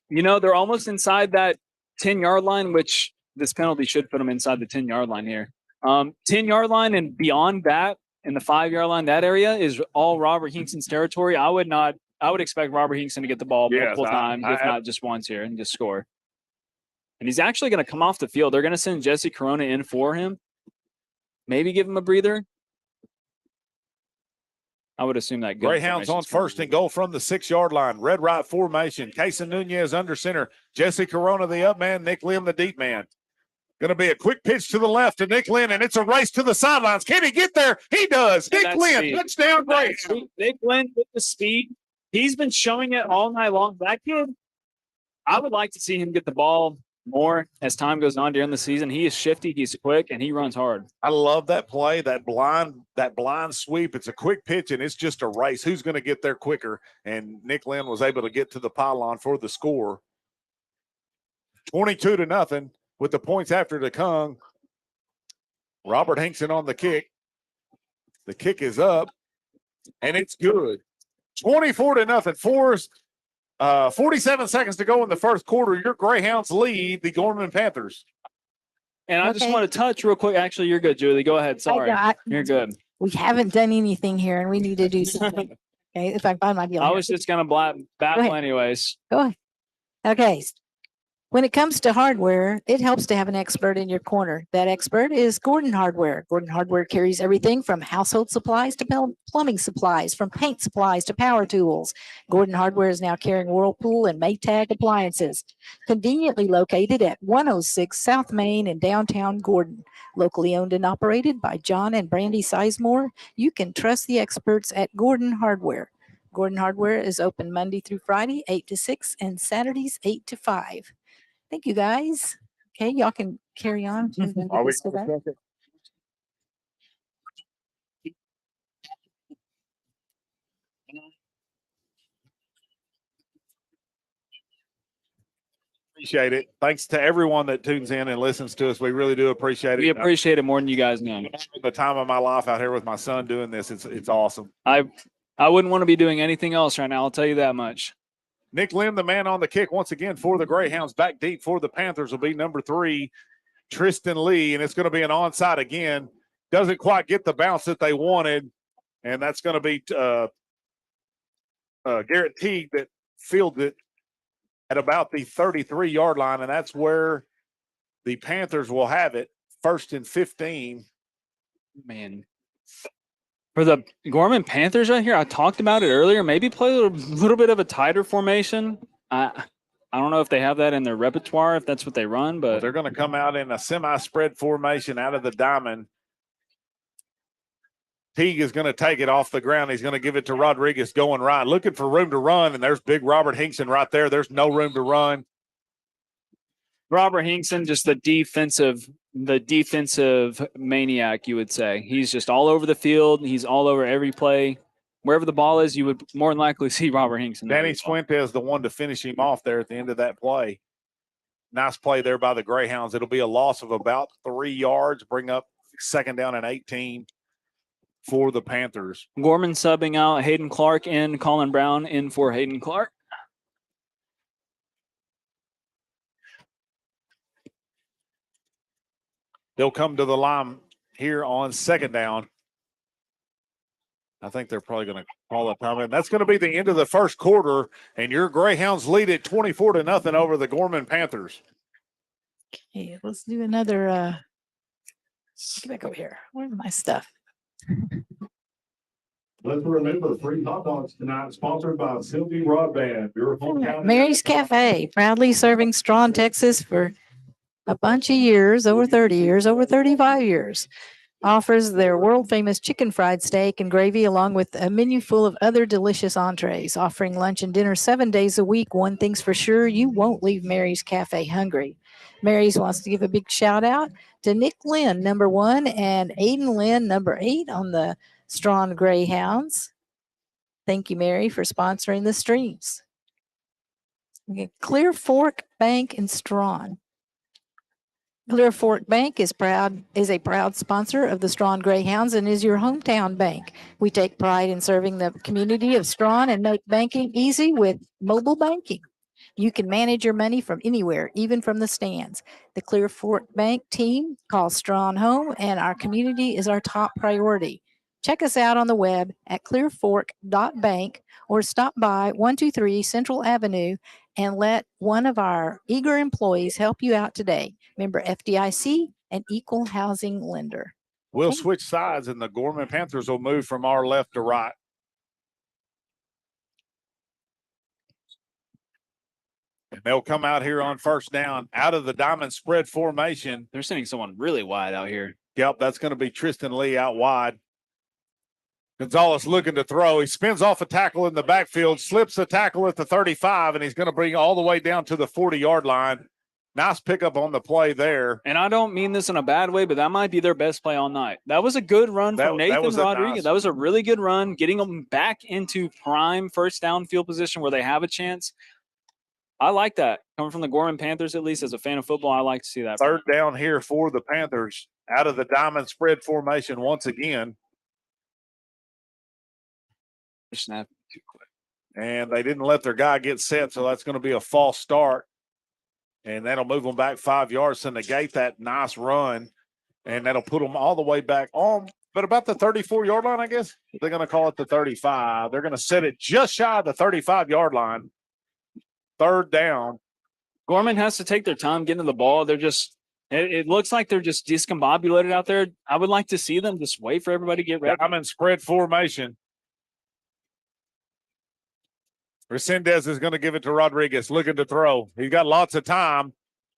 They're almost inside that 10-yard line, which this penalty should put them inside the 10-yard line here. 10-yard line and beyond that, in the 5-yard line, that area is all Robert Hingston's territory. I would expect Robert Hingston to get the ball multiple times, if not just once here, and just score. And he's actually going to come off the field. They're going to send Jesse Corona in for him. Maybe give him a breather. I would assume that. Greyhounds on 1st and goal from the 6-yard line. Red right formation. Casey Nunez under center. Jesse Corona the up man. Nick Lynn the deep man. Going to be a quick pitch to the left to Nick Lynn, and it's a race to the sidelines. Can he get there? He does. Nick Lynn, touchdown Greyhound. Nick Lynn with the speed. He's been showing it all night long. That kid, I would like to see him get the ball more as time goes on during the season. He is shifty, he's quick, and he runs hard. I love that play, that blind sweep. It's a quick pitch, and it's just a race. Who's going to get there quicker? And Nick Lynn was able to get to the pylon for the score. 22-0 with the points after to come. Robert Hingston on the kick. The kick is up, and it's good. 24-0. 47 seconds to go in the first quarter. Your Greyhounds lead the Gorman Panthers. And I just want to touch real quick. Actually, you're good, Julie. Go ahead. Sorry. You're good. We haven't done anything here, and we need to do something. Okay, if I find my deal. I was just going to battle anyways. Go ahead. Okay. When it comes to hardware, it helps to have an expert in your corner. That expert is Gordon Hardware. Gordon Hardware carries everything from household supplies to plumbing supplies, from paint supplies to power tools. Gordon Hardware is now carrying Whirlpool and Maytag appliances. Conveniently located at 106 South Main in downtown Gordon. Locally owned and operated by John and Brandy Sizemore, you can trust the experts at Gordon Hardware. Gordon Hardware is open Monday through Friday, 8 to 6, and Saturdays, 8 to 5. Thank you, guys. Okay, y'all can carry on. appreciate it. Thanks to everyone that tunes in and listens to us. We really do appreciate it. We appreciate it more than you guys know. The time of my life out here with my son doing this, it's awesome. I wouldn't want to be doing anything else right now. I'll tell you that much. Nick Lynn, the man on the kick once again for the Greyhounds. Back deep for the Panthers will be number 3, Tristan Lee, and it's going to be an onside again. Doesn't quite get the bounce that they wanted, and that's going to be Garrett Teague that fielded it at about the 33-yard line, and that's where the Panthers will have it, 1st and 15. Man. For the Gorman Panthers right here, I talked about it earlier. Maybe play a little bit of a tighter formation. I don't know if they have that in their repertoire, if that's what they run, but they're going to come out in a semi-spread formation out of the diamond. Teague is going to take it off the ground. He's going to give it to Rodriguez going right, looking for room to run, and there's big Robert Hinkson right there. There's no room to run. Robert Hinkson, just the defensive maniac, you would say. He's just all over the field. He's all over every play. Wherever the ball is, you would more than likely see Robert Hinkson. Danny Fuentes, the one to finish him off there at the end of that play. Nice play there by the Greyhounds. It'll be a loss of about 3 yards, bring up 2nd down and 18 for the Panthers. Gorman subbing out Hayden Clark in, Colin Brown in for Hayden Clark. They'll come to the line here on 2nd down. I think they're probably going to call a time. And that's going to be the end of the first quarter, and your Greyhounds lead it 24-0 over the Gorman Panthers. Okay, let's do another. Get back over here. Where's my stuff? Let's remember free hot dogs tonight, sponsored by Sylvie Broadband. Your hometown. Mary's Cafe, proudly serving Strawn, Texas for a bunch of years, over 30 years, over 35 years. Offers their world-famous chicken fried steak and gravy along with a menu full of other delicious entrees. Offering lunch and dinner 7 days a week. One thing's for sure, you won't leave Mary's Cafe hungry. Mary's wants to give a big shout out to Nick Lynn, number 1, and Aiden Lynn, number 8 on the Strawn Greyhounds. Thank you, Mary, for sponsoring the streams. Okay, Clear Fork Bank and Strawn. Clear Fork Bank is a proud sponsor of the Strawn Greyhounds and is your hometown bank. We take pride in serving the community of Strawn and make banking easy with mobile banking. You can manage your money from anywhere, even from the stands. The Clear Fork Bank team calls Strawn home, and our community is our top priority. Check us out on the web at clearfork.bank or stop by 123 Central Avenue and let one of our eager employees help you out today. Member FDIC, an equal housing lender. We'll switch sides, and the Gorman Panthers will move from our left to right. And they'll come out here on 1st down out of the diamond spread formation. They're sending someone really wide out here. Yep, that's going to be Tristan Lee out wide. Gonzalez looking to throw. He spins off a tackle in the backfield, slips a tackle at the 35, and he's going to bring all the way down to the 40-yard line. Nice pickup on the play there. And I don't mean this in a bad way, but that might be their best play all night. That was a good run from Nathan Rodriguez. That was a really good run, getting them back into prime 1st down field position where they have a chance. I like that. Coming from the Gorman Panthers, at least as a fan of football, I like to see that. 3rd down here for the Panthers out of the diamond spread formation once again. Snap too quick. And they didn't let their guy get set, so that's going to be a false start. And that'll move them back 5 yards to negate that nice run. And that'll put them all the way back on, but about the 34-yard line, I guess. They're going to call it the 35. They're going to set it just shy of the 35-yard line. 3rd down. Gorman has to take their time getting to the ball. They're just it looks like they're just discombobulated out there. I would like to see them just wait for everybody to get ready. I'm in spread formation. Resendez is going to give it to Rodriguez, looking to throw. He's got lots of time.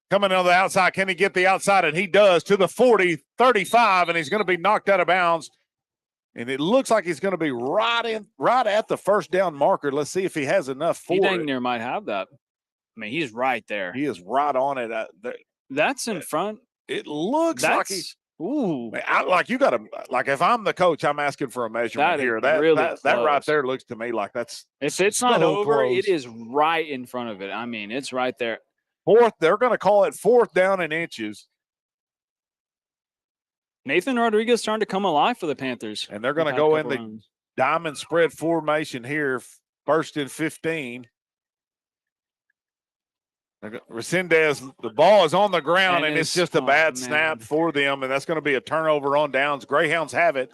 Coming on the outside. Can he get the outside? And he does, to the 40, 35, and he's going to be knocked out of bounds. And it looks like he's going to be right at the 1st down marker. Let's see if he has enough for he dang it. near might have that. I mean, he's right there. He is right on it. That's in front. It looks like he's. Ooh. Like you got to, like if I'm the coach, I'm asking for a measurement here. That right there looks to me like that's. If it's not over, close. it is right in front of it. I mean, it's right there. They're going to call it 4th down and inches. Nathan Rodriguez starting to come alive for the Panthers. And they're going to go in the diamond spread formation here, 1st and 15. Resendez, the ball is on the ground, and it's just a bad snap for them, and that's going to be a turnover on downs. Greyhounds have it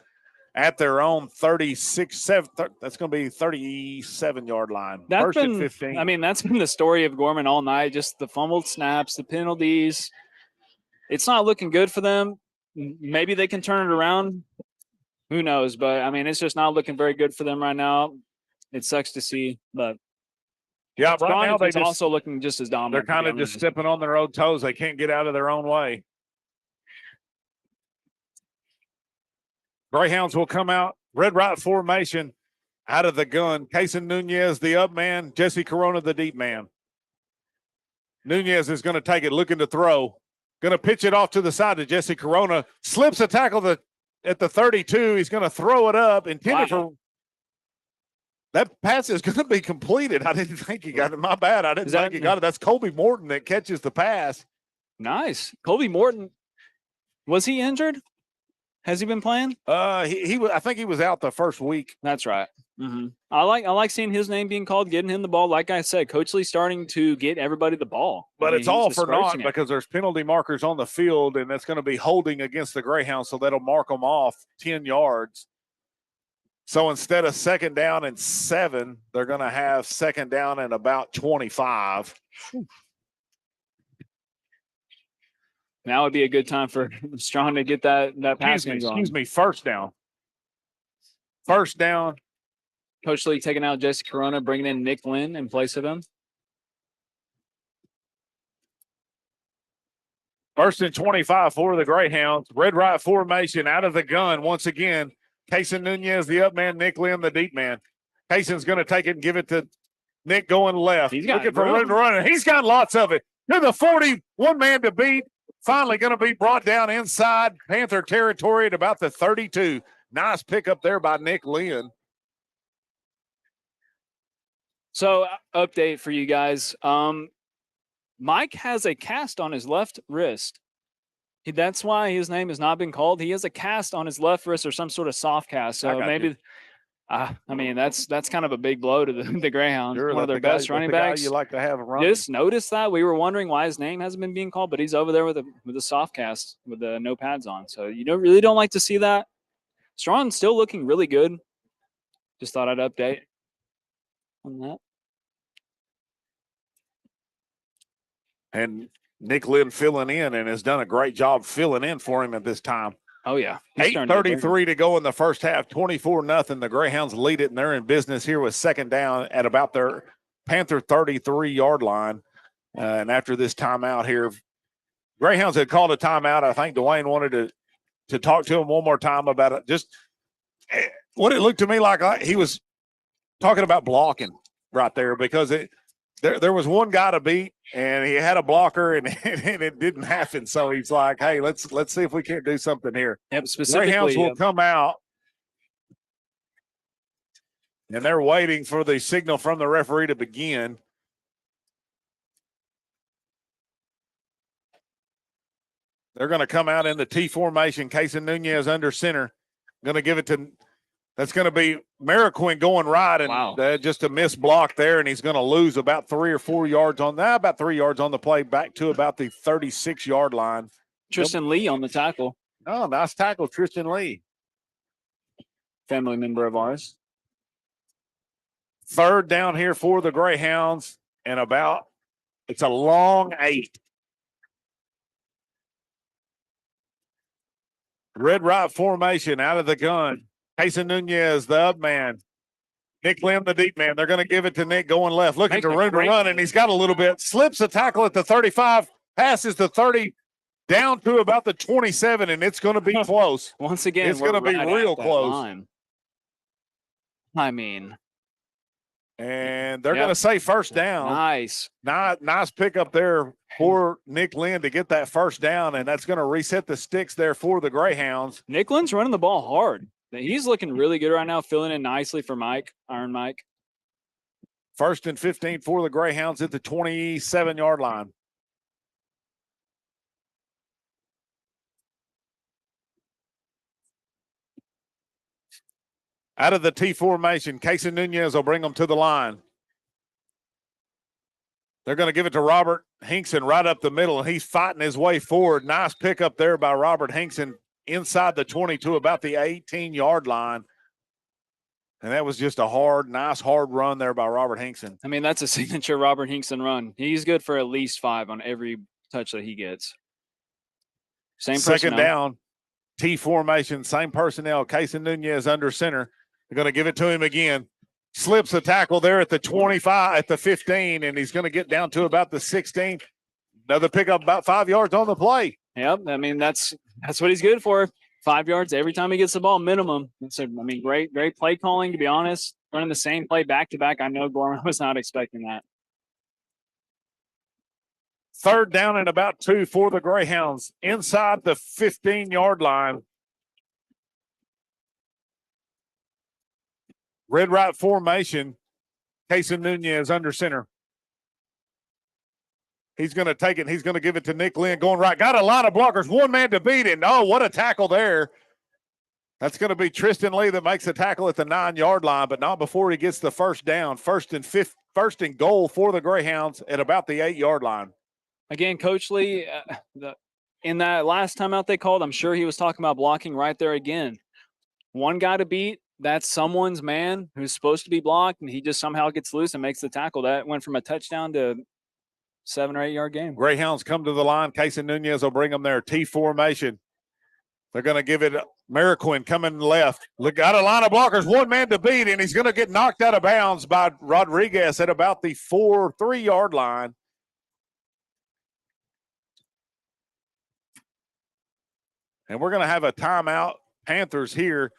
at their own 36-7. That's going to be 37-yard line. That's 1st and 15. I mean, that's been the story of Gorman all night, just the fumbled snaps, the penalties. It's not looking good for them. Maybe they can turn it around. Who knows? But, I mean, it's just not looking very good for them right now. It sucks to see, but yeah, right now they're also looking just as dominant. They're kind of just stepping on their own toes. They can't get out of their own way. Greyhounds will come out, red right formation, out of the gun. Cason Nunez, the up man. Jesse Corona, the deep man. Nunez is going to take it, looking to throw. Going to pitch it off to the side to Jesse Corona. Slips a tackle at the 32. He's going to throw it up. Intended for that pass is going to be completed. I didn't think he got it. My bad. I didn't think he got it. That's Colby Morton that catches the pass. Nice. Colby Morton. Was he injured? Has he been playing? He was. I think he was out the first week. That's right. Mm-hmm. I like seeing his name being called, getting him the ball. Like I said, Coach Lee starting to get everybody the ball. But it's all for naught because there's penalty markers on the field, and that's going to be holding against the Greyhounds, so that'll mark them off 10 yards. So instead of 2nd down and 7, they're going to have 2nd down and about 25. Now would be a good time for Strawn to get that pass. Excuse me, 1st down. 1st down. Coach Lee taking out Jesse Corona, bringing in Nick Lynn in place of him. 1st and 25 for the Greyhounds. Red right formation out of the gun once again. Cason Nunez, the up man. Nick Lynn, the deep man. Cason's going to take it and give it to Nick going left. He's got looking for room to run, and he's got lots of it. To the 40, one man to beat. Finally going to be brought down inside Panther territory at about the 32. Nice pickup there by Nick Lynn. So, update for you guys. Mike has a cast on his left wrist. That's why his name has not been called. He has a cast on his left wrist or some sort of soft cast. So maybe, I mean, that's kind of a big blow to the Greyhounds. Sure, one of their best running backs. You like to have a run. Just noticed that. We were wondering why his name hasn't been being called, but he's over there with a soft cast with the no pads on. So really don't like to see that. Strawn's still looking really good. Just thought I'd update on that. And Nick Lynn filling in and has done a great job filling in for him at this time. Oh, yeah. 8:33 to go in the first half, 24-0. The Greyhounds lead it, and they're in business here with 2nd down at about their Panther 33-yard line. And after this timeout here, Greyhounds had called a timeout. I think Dwayne wanted to talk to him one more time about it. Just what it looked to me like he was talking about blocking right there because there was one guy to beat, and he had a blocker, and it didn't happen. So he's like, hey, let's see if we can't do something here. Yep, specifically. Greyhounds will come out, and they're waiting for the signal from the referee to begin. They're going to come out in the T formation. Cason Nunez under center. Going to give it to – that's going to be Mariquin going right, and just a missed block there, and he's going to lose about 3 or 4 yards on that, about 3 yards on the play, back to about the 36-yard line. Tristan Lee on the tackle. Oh, nice tackle, Tristan Lee. Family member of ours. 3rd down here for the Greyhounds, and it's a long 8. Red right formation out of the gun. Cason Nunez, the up man. Nick Lynn, the deep man. They're going to give it to Nick going left, looking to room to run, and he's got a little bit. Slips a tackle at the 35, passes the 30, down to about the 27, and it's going to be close. Once again, it's going to be real close. Line. I mean. And they're going to say 1st down. Nice. Nice pickup there for Nick Lynn to get that 1st down, and that's going to reset the sticks there for the Greyhounds. Nick Lynn's running the ball hard. He's looking really good right now, filling in nicely for Iron Mike. 1st and 15 for the Greyhounds at the 27-yard line. Out of the T formation, Casey Nunez will bring them to the line. They're going to give it to Robert Hinkson right up the middle, and he's fighting his way forward. Nice pickup there by Robert Hinkson inside the 22, about the 18-yard line. And that was just a nice hard run there by Robert Hinkson. I mean, that's a signature Robert Hinkson run. He's good for at least 5 on every touch that he gets. Same Second personnel. down, T formation, same personnel. Casey Nunez under center. They're going to give it to him again. Slips a tackle there at the 25, at the 15, and he's going to get down to about the 16. Another pickup about 5 yards on the play. Yep. I mean, that's what he's good for. 5 yards every time he gets the ball, minimum. Great play calling, to be honest. Running the same play back to back. I know Gorman was not expecting that. Third down and about 2 for the Greyhounds inside the 15-yard line. Red right formation. Casey Nunez under center. He's going to take it. He's going to give it to Nick Lynn going right. Got a lot of blockers. One man to beat it. Oh, what a tackle there. That's going to be Tristan Lee that makes the tackle at the 9-yard line, but not before he gets the first down. First and goal for the Greyhounds at about the 8-yard line. Again, Coach Lee, in that last timeout they called, I'm sure he was talking about blocking right there again. One guy to beat, that's someone's man who's supposed to be blocked, and he just somehow gets loose and makes the tackle. That went from a touchdown to 7 or 8 yard game. Greyhounds come to the line. Casey Nunez will bring them there. T formation. They're going to give it Mariquin coming left. Look, got a line of blockers, one man to beat, and he's going to get knocked out of bounds by Rodriguez at about the 3-yard line. And we're going to have a timeout. Panthers here.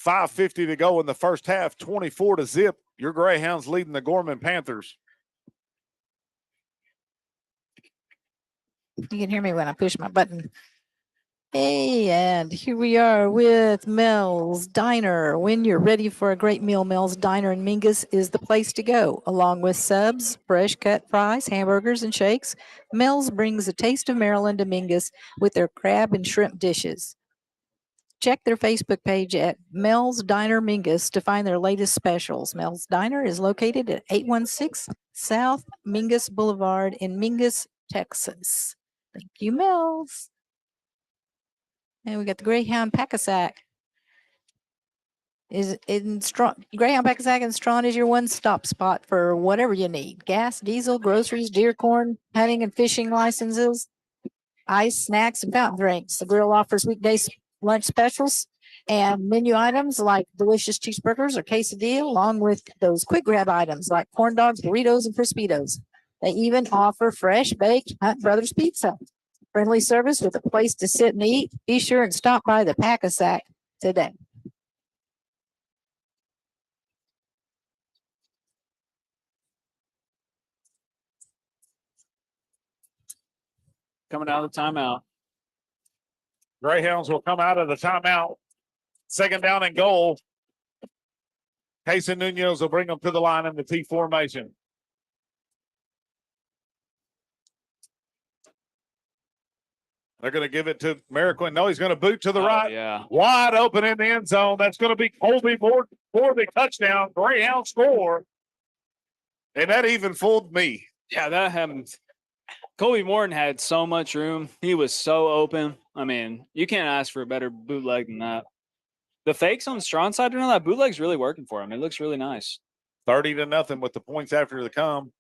5:50 to go in the first half, 24-0. Your Greyhounds leading the Gorman Panthers. You can hear me when I push my button. Hey, and here we are with Mel's Diner. When you're ready for a great meal, Mel's Diner in Mingus is the place to go. Along with subs, fresh cut fries, hamburgers, and shakes, Mel's brings a taste of Maryland to Mingus with their crab and shrimp dishes. Check their Facebook page at Mel's Diner Mingus to find their latest specials. Mel's Diner is located at 816 South Mingus Boulevard in Mingus, Texas. Thank you, Mel's. And we got the Greyhound Pack-a-Sack. Greyhound Pack-a-Sack and Strawn is your one-stop spot for whatever you need. Gas, diesel, groceries, deer corn, hunting and fishing licenses, ice, snacks, and fountain drinks. The grill offers weekday lunch specials and menu items like delicious cheeseburgers or quesadilla, along with those quick grab items like corn dogs, burritos, and Crispitos. They even offer fresh baked Hunt Brothers pizza. Friendly service with a place to sit and eat. Be sure and stop by the Pack-a-Sack today. Coming out of the timeout. Greyhounds will come out of the timeout. Second down and goal. Casey Nunez will bring them to the line in the T formation. They're going to give it to Mariquin. No, he's going to boot to the right. Yeah. Wide open in the end zone. That's going to be Colby Morton for the touchdown. Greyhound score. And that even fooled me. Yeah, that happened. Colby Morton had so much room. He was so open. I mean, you can't ask for a better bootleg than that. The fakes on the Strawn side, that bootleg's really working for him. It looks really nice. 30-0 with the points after the come.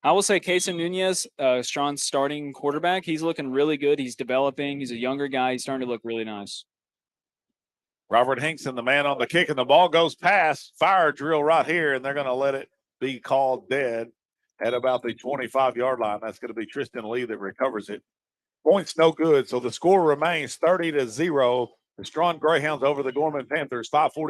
I will say Casey Nunez, Strawn's starting quarterback, he's looking really good. He's developing. He's a younger guy. He's starting to look really nice. Robert Hinkson, the man on the kick, and the ball goes past. Fire drill right here, and they're going to let it be called dead at about the 25-yard line. That's going to be Tristan Lee that recovers it. Points no good, so the score remains 30-0. The Strawn Greyhounds over the Gorman Panthers, 5:40.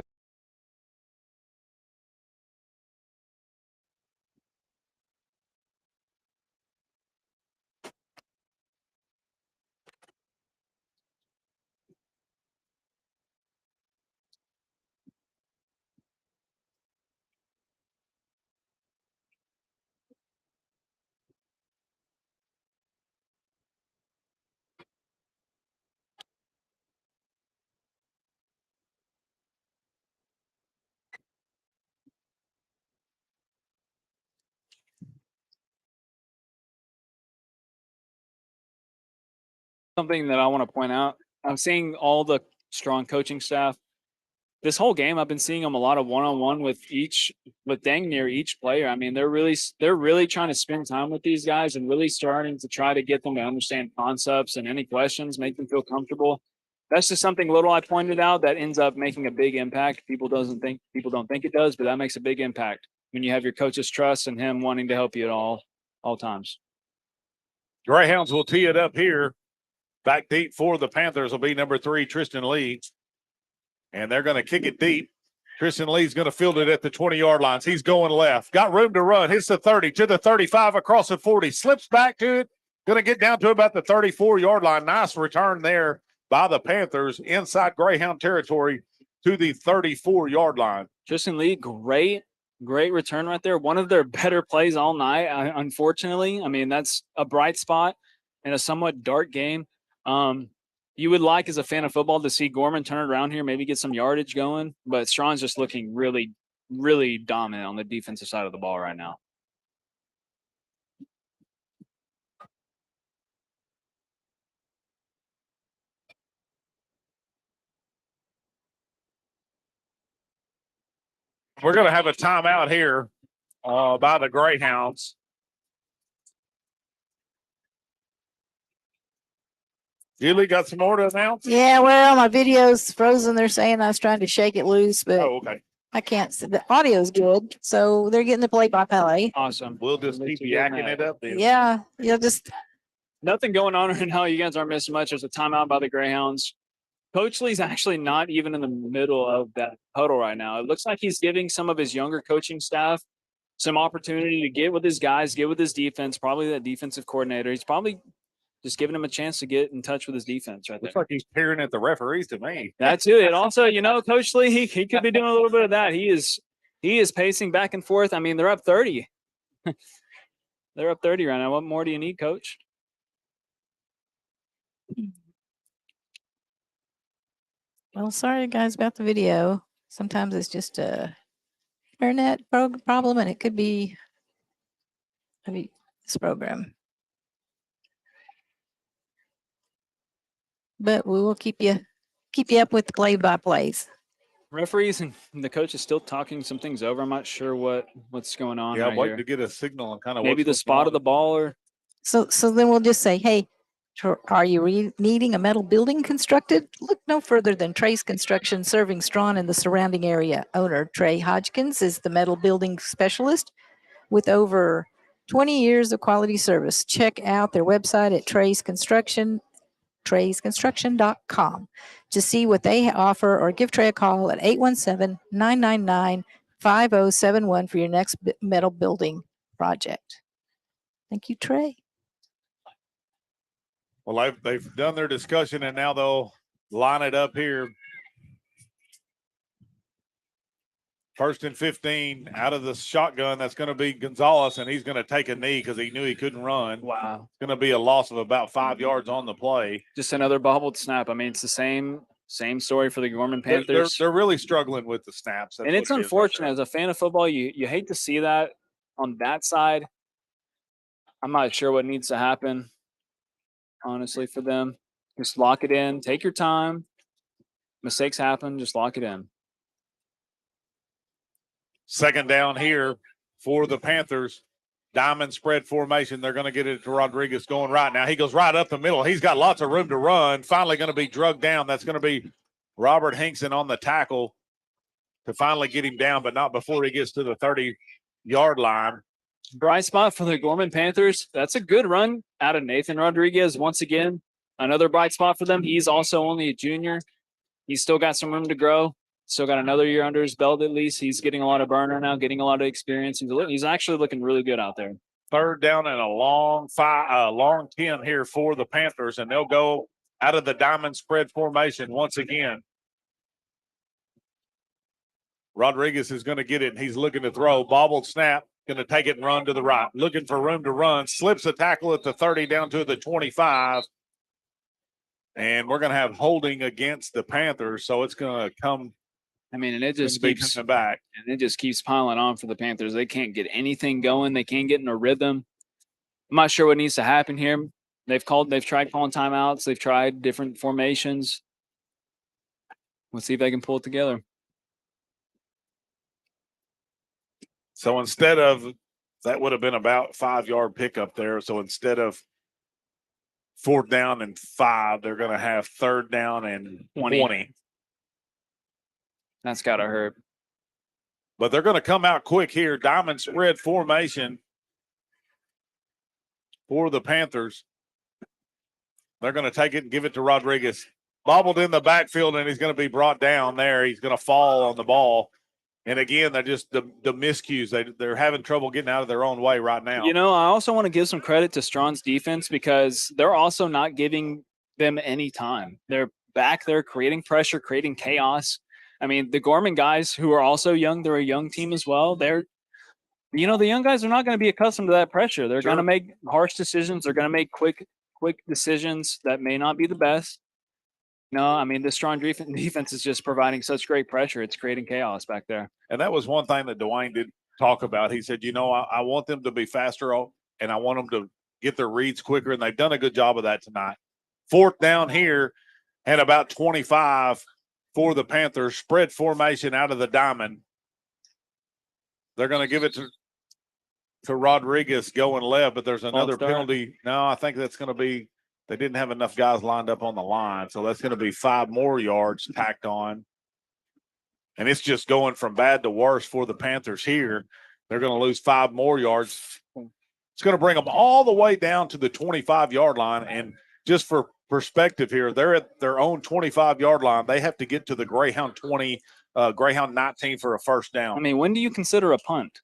Something that I want to point out. I'm seeing all the Strawn coaching staff. This whole game, I've been seeing them a lot of one-on-one with dang near each player. I mean, they're really trying to spend time with these guys and really starting to try to get them to understand concepts and any questions, make them feel comfortable. That's just something little I pointed out that ends up making a big impact. People don't think it does, but that makes a big impact when you have your coach's trust and him wanting to help you at all times. Greyhounds will tee it up here. Back deep for the Panthers will be number 3, Tristan Lee. And they're going to kick it deep. Tristan Lee's going to field it at the 20-yard lines. He's going left. Got room to run. Hits the 30 to the 35 across the 40. Slips back to it. Going to get down to about the 34-yard line. Nice return there by the Panthers inside Greyhound territory to the 34-yard line. Tristan Lee, great return right there. One of their better plays all night, unfortunately. I mean, that's a bright spot in a somewhat dark game. You would like, as a fan of football, to see Gorman turn it around here, maybe get some yardage going. But Strawn's just looking really, really dominant on the defensive side of the ball right now. We're going to have a timeout here by the Greyhounds. Julie, got some more to announce? Yeah, well, my video's frozen. They're saying I was trying to shake it loose, but Oh, okay. I can't. The audio's good, so they're getting the play-by-play. Awesome. We'll just keep yakking it up then. Yeah, just Nothing going on right now. You guys aren't missing much. There's a timeout by the Greyhounds. Coach Lee's actually not even in the middle of that huddle right now. It looks like he's giving some of his younger coaching staff some opportunity to get with his guys, get with his defense, probably that defensive coordinator. He's probably just giving him a chance to get in touch with his defense right there. Looks like he's peering at the referees to me. That's it. Also, Coach Lee, he could be doing a little bit of that. He is pacing back and forth. I mean, they're up 30. They're up 30 right now. What more do you need, Coach? well, sorry guys about the video. Sometimes it's just a internet problem, and it could be this program. But we will keep you up with the play-by-plays. Referees and the coach is still talking some things over. I'm not sure what's going on. Yeah, right I'm waiting here. to get a signal on kind of Maybe the spot of the ball, or So then we'll just say, hey, are you needing a metal building constructed? Look no further than Trey's Construction, serving Strawn and the surrounding area. Owner Trey Hodgkins is the metal building specialist with over 20 years of quality service. Check out their website at treysconstruction.com to see what they offer, or give Trey a call at 817-999-5071 for your next metal building project. Thank you, Trey. Well, they've done their discussion, and now they'll line it up here. 1st and 15 out of the shotgun. That's going to be Gonzalez, and he's going to take a knee because he knew he couldn't run. wow, It's going to be a loss of about 5 yards on the play. just another bobbled snap. I mean, it's the same story for the Gorman They're Panthers. really struggling with the snaps. That's And it's what it is right unfortunate there. as a fan of football. You hate to see that on that side. I'm not sure what needs to happen, honestly, for them. Just lock it in. Take your time. Mistakes happen. Just lock it in. 2nd down here for the Panthers. Diamond spread formation. They're going to get it to Rodriguez going right now. He goes right up the middle. He's got lots of room to run. Finally going to be drugged down. That's going to be Robert Hinkson on the tackle to finally get him down, but not before he gets to the 30-yard line. Bright spot for the Gorman Panthers. That's a good run out of Nathan Rodriguez. Once again, another bright spot for them. He's also only a junior. He's still got some room to grow. Still got another year under his belt at least. He's getting a lot of burner now, getting a lot of experience. He's actually looking really good out there. 3rd down and a long 10 here for the Panthers, and they'll go out of the diamond spread formation once again. Rodriguez is going to get it, and he's looking to throw. Bobbled snap, going to take it and run to the right. Looking for room to run. Slips a tackle at the 30 down to the 25. And we're going to have holding against the Panthers, so it's going to come. I mean, and it just be keeps coming back. and it just keeps piling on for the Panthers. They can't get anything going. They can't get in a rhythm. I'm not sure what needs to happen here. They've tried calling timeouts. They've tried different formations. Let's see if they can pull it together. So instead of that would have been about 5-yard pickup there. So instead of 4th down and 5, they're going to have 3rd down and 20. That's got to hurt. But they're going to come out quick here. Diamond spread formation for the Panthers. They're going to take it and give it to Rodriguez. Bobbled in the backfield, and he's going to be brought down there. He's going to fall on the ball. And again, they're just the miscues. They're having trouble getting out of their own way right now. You know, I also want to give some credit to Strawn's defense because they're also not giving them any time. They're back there creating pressure, creating chaos. I mean, the Gorman guys who are also young, they're a young team as well. The young guys are not going to be accustomed to that pressure. They're going to make harsh decisions. They're going to make quick decisions that may not be the best. No, I mean, the Strawn defense is just providing such great pressure. It's creating chaos back there. And that was one thing that Dwayne did talk about. He said, I want them to be faster and I want them to get their reads quicker. And they've done a good job of that tonight. 4th down here and about 25 for the Panthers. Spread formation out of the diamond. They're going to give it to Rodriguez going left, but there's another penalty. No, I think that's going to be, they didn't have enough guys lined up on the line. So that's going to be 5 more yards tacked on. And it's just going from bad to worse for the Panthers here. They're going to lose 5 more yards. It's going to bring them all the way down to the 25-yard line. And just for perspective here, they're at their own 25-yard line. They have to get to the Greyhound 20, Greyhound 19 for a 1st down. I mean, when do you consider a punt?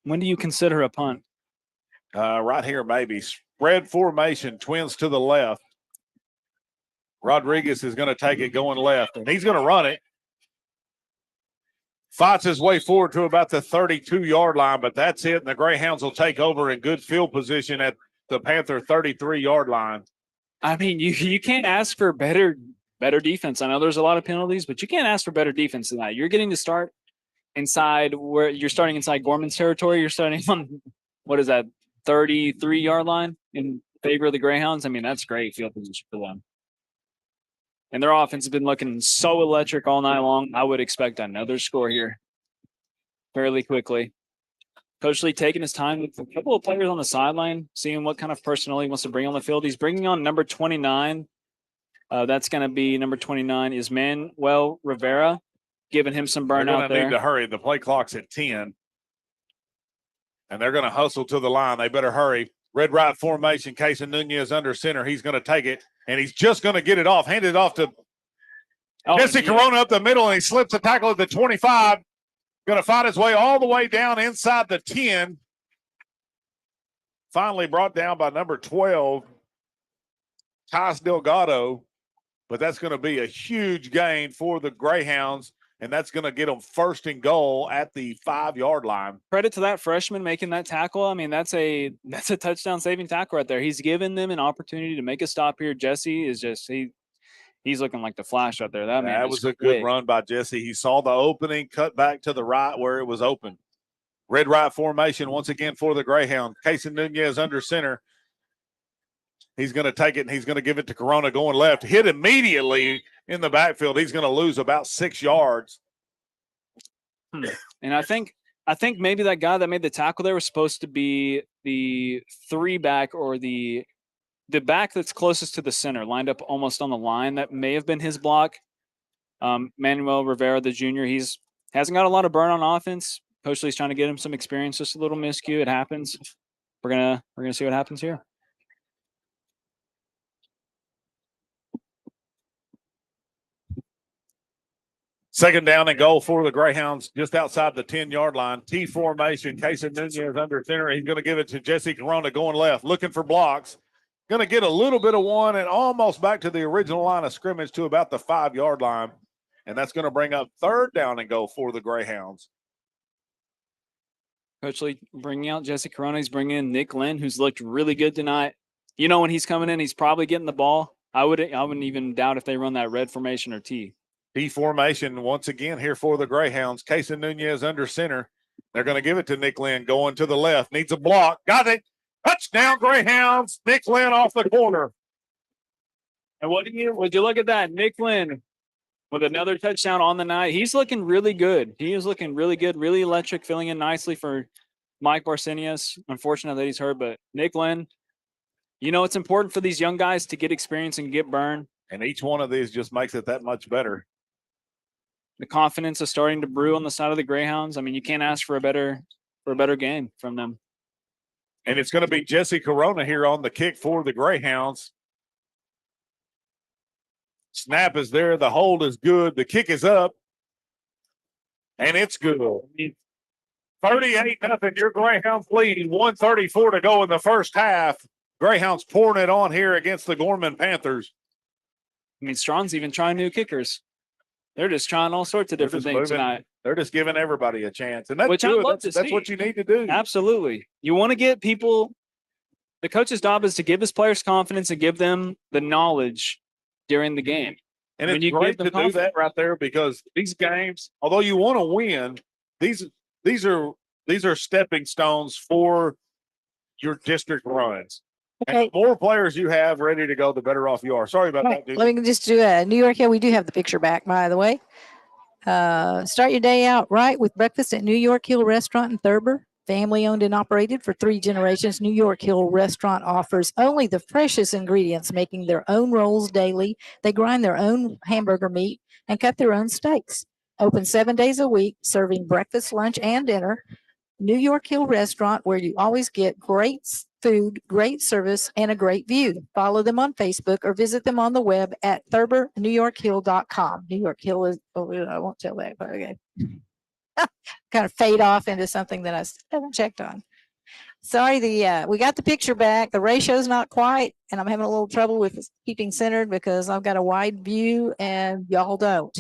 When do you consider a punt? Right here, maybe. Spread formation, twins to the left. Rodriguez is going to take it going left, and he's going to run it. Fights his way forward to about the 32-yard line, but that's it, and the Greyhounds will take over in good field position at the Panther 33-yard line. I mean, you can't ask for better defense. I know there's a lot of penalties, but you can't ask for better defense than that. You're getting to start inside where you're starting inside Gorman's territory. You're starting on, what is that, 33-yard line in favor of the Greyhounds. I mean, that's great field position for them. And their offense has been looking so electric all night long. I would expect another score here fairly quickly. Coach Lee taking his time with a couple of players on the sideline, seeing what kind of personnel he wants to bring on the field. He's bringing on number 29. That's going to be number 29 is Manuel Rivera, giving him some burnout there. They're going to need to hurry. The play clock's at 10. And they're going to hustle to the line. They better hurry. Red right formation. Casey Nunez under center. He's going to take it, and he's just going to get it off. Hand it off to Jesse Corona up the middle, and he slips a tackle at the 25. Going to fight his way all the way down inside the 10. Finally brought down by number 12, Tyus Delgado. But that's going to be a huge gain for the Greyhounds, and that's going to get them 1st and goal at the 5-yard line. Credit to that freshman making that tackle. I mean, that's a touchdown saving tackle right there. He's given them an opportunity to make a stop here. Jesse is just he's looking like the Flash out there. That was a good run by Jesse. He saw the opening, cut back to the right where it was open. Red right formation once again for the Greyhound. Casey Nunez under center. He's going to take it, and he's going to give it to Corona going left. Hit immediately in the backfield. He's going to lose about 6 yards. And I think maybe that guy that made the tackle there was supposed to be the 3-back or the back that's closest to the center, lined up almost on the line. That may have been his block. Manuel Rivera, the junior, hasn't got a lot of burn on offense. Coach Lee's trying to get him some experience, just a little miscue. It happens. We're gonna see what happens here. Second down and goal for the Greyhounds just outside the 10-yard line. T formation. Casey Nunez under center. He's going to give it to Jesse Corona going left, looking for blocks. Going to get a little bit of one and almost back to the original line of scrimmage to about the 5-yard line. And that's going to bring up 3rd down and goal for the Greyhounds. Coach Lee bringing out Jesse Corona. He's bringing in Nick Lynn, who's looked really good tonight. You know, when he's coming in, he's probably getting the ball. I wouldn't even doubt if they run that red formation or T. T formation once again here for the Greyhounds. Casey Nunez under center. They're going to give it to Nick Lynn going to the left. Needs a block. Got it. Touchdown, Greyhounds. Nick Lynn off the corner. And would you look at that? Nick Lynn with another touchdown on the night. He's looking really good. He is looking really good, really electric, filling in nicely for Mike Barsenius. Unfortunate that he's hurt, but Nick Lynn, you know, it's important for these young guys to get experience and get burned. And each one of these just makes it that much better. The confidence is starting to brew on the side of the Greyhounds. I mean, you can't ask for a better game from them. And it's going to be Jesse Corona here on the kick for the Greyhounds. Snap is there. The hold is good. The kick is up. And it's good. 38-0. Your Greyhounds lead. 1:34 to go in the first half. Greyhounds pouring it on here against the Gorman Panthers. I mean, Strawn's even trying new kickers. They're just trying all sorts of different things tonight. They're just giving everybody a chance. And that's Which I'd good. love to That's see. what you need to do. Absolutely. You want to get people – the coach's job is to give his players confidence and give them the knowledge during the game. And When it's you great give them to do that right there because these games, although you want to win, these are stepping stones for your district runs. And Okay. the more players you have ready to go, the better off you are. Sorry about Right, that, dude. let me just do a New York Hill. We do have the picture back, by the way. Start your day out right with breakfast at New York Hill Restaurant in Thurber. Family owned and operated for 3 generations, New York Hill Restaurant offers only the freshest ingredients, making their own rolls daily. They grind their own hamburger meat and cut their own steaks. Open 7 days a week, serving breakfast, lunch, and dinner. New York Hill Restaurant, where you always get great food, great service, and a great view. Follow them on Facebook or visit them on the web at ThurberNewYorkHill.com. New York Hill is, I won't tell that, but okay. Kind of fade off into something that I haven't checked on. Sorry, we got the picture back. The ratio's not quite, and I'm having a little trouble with keeping centered because I've got a wide view and y'all don't.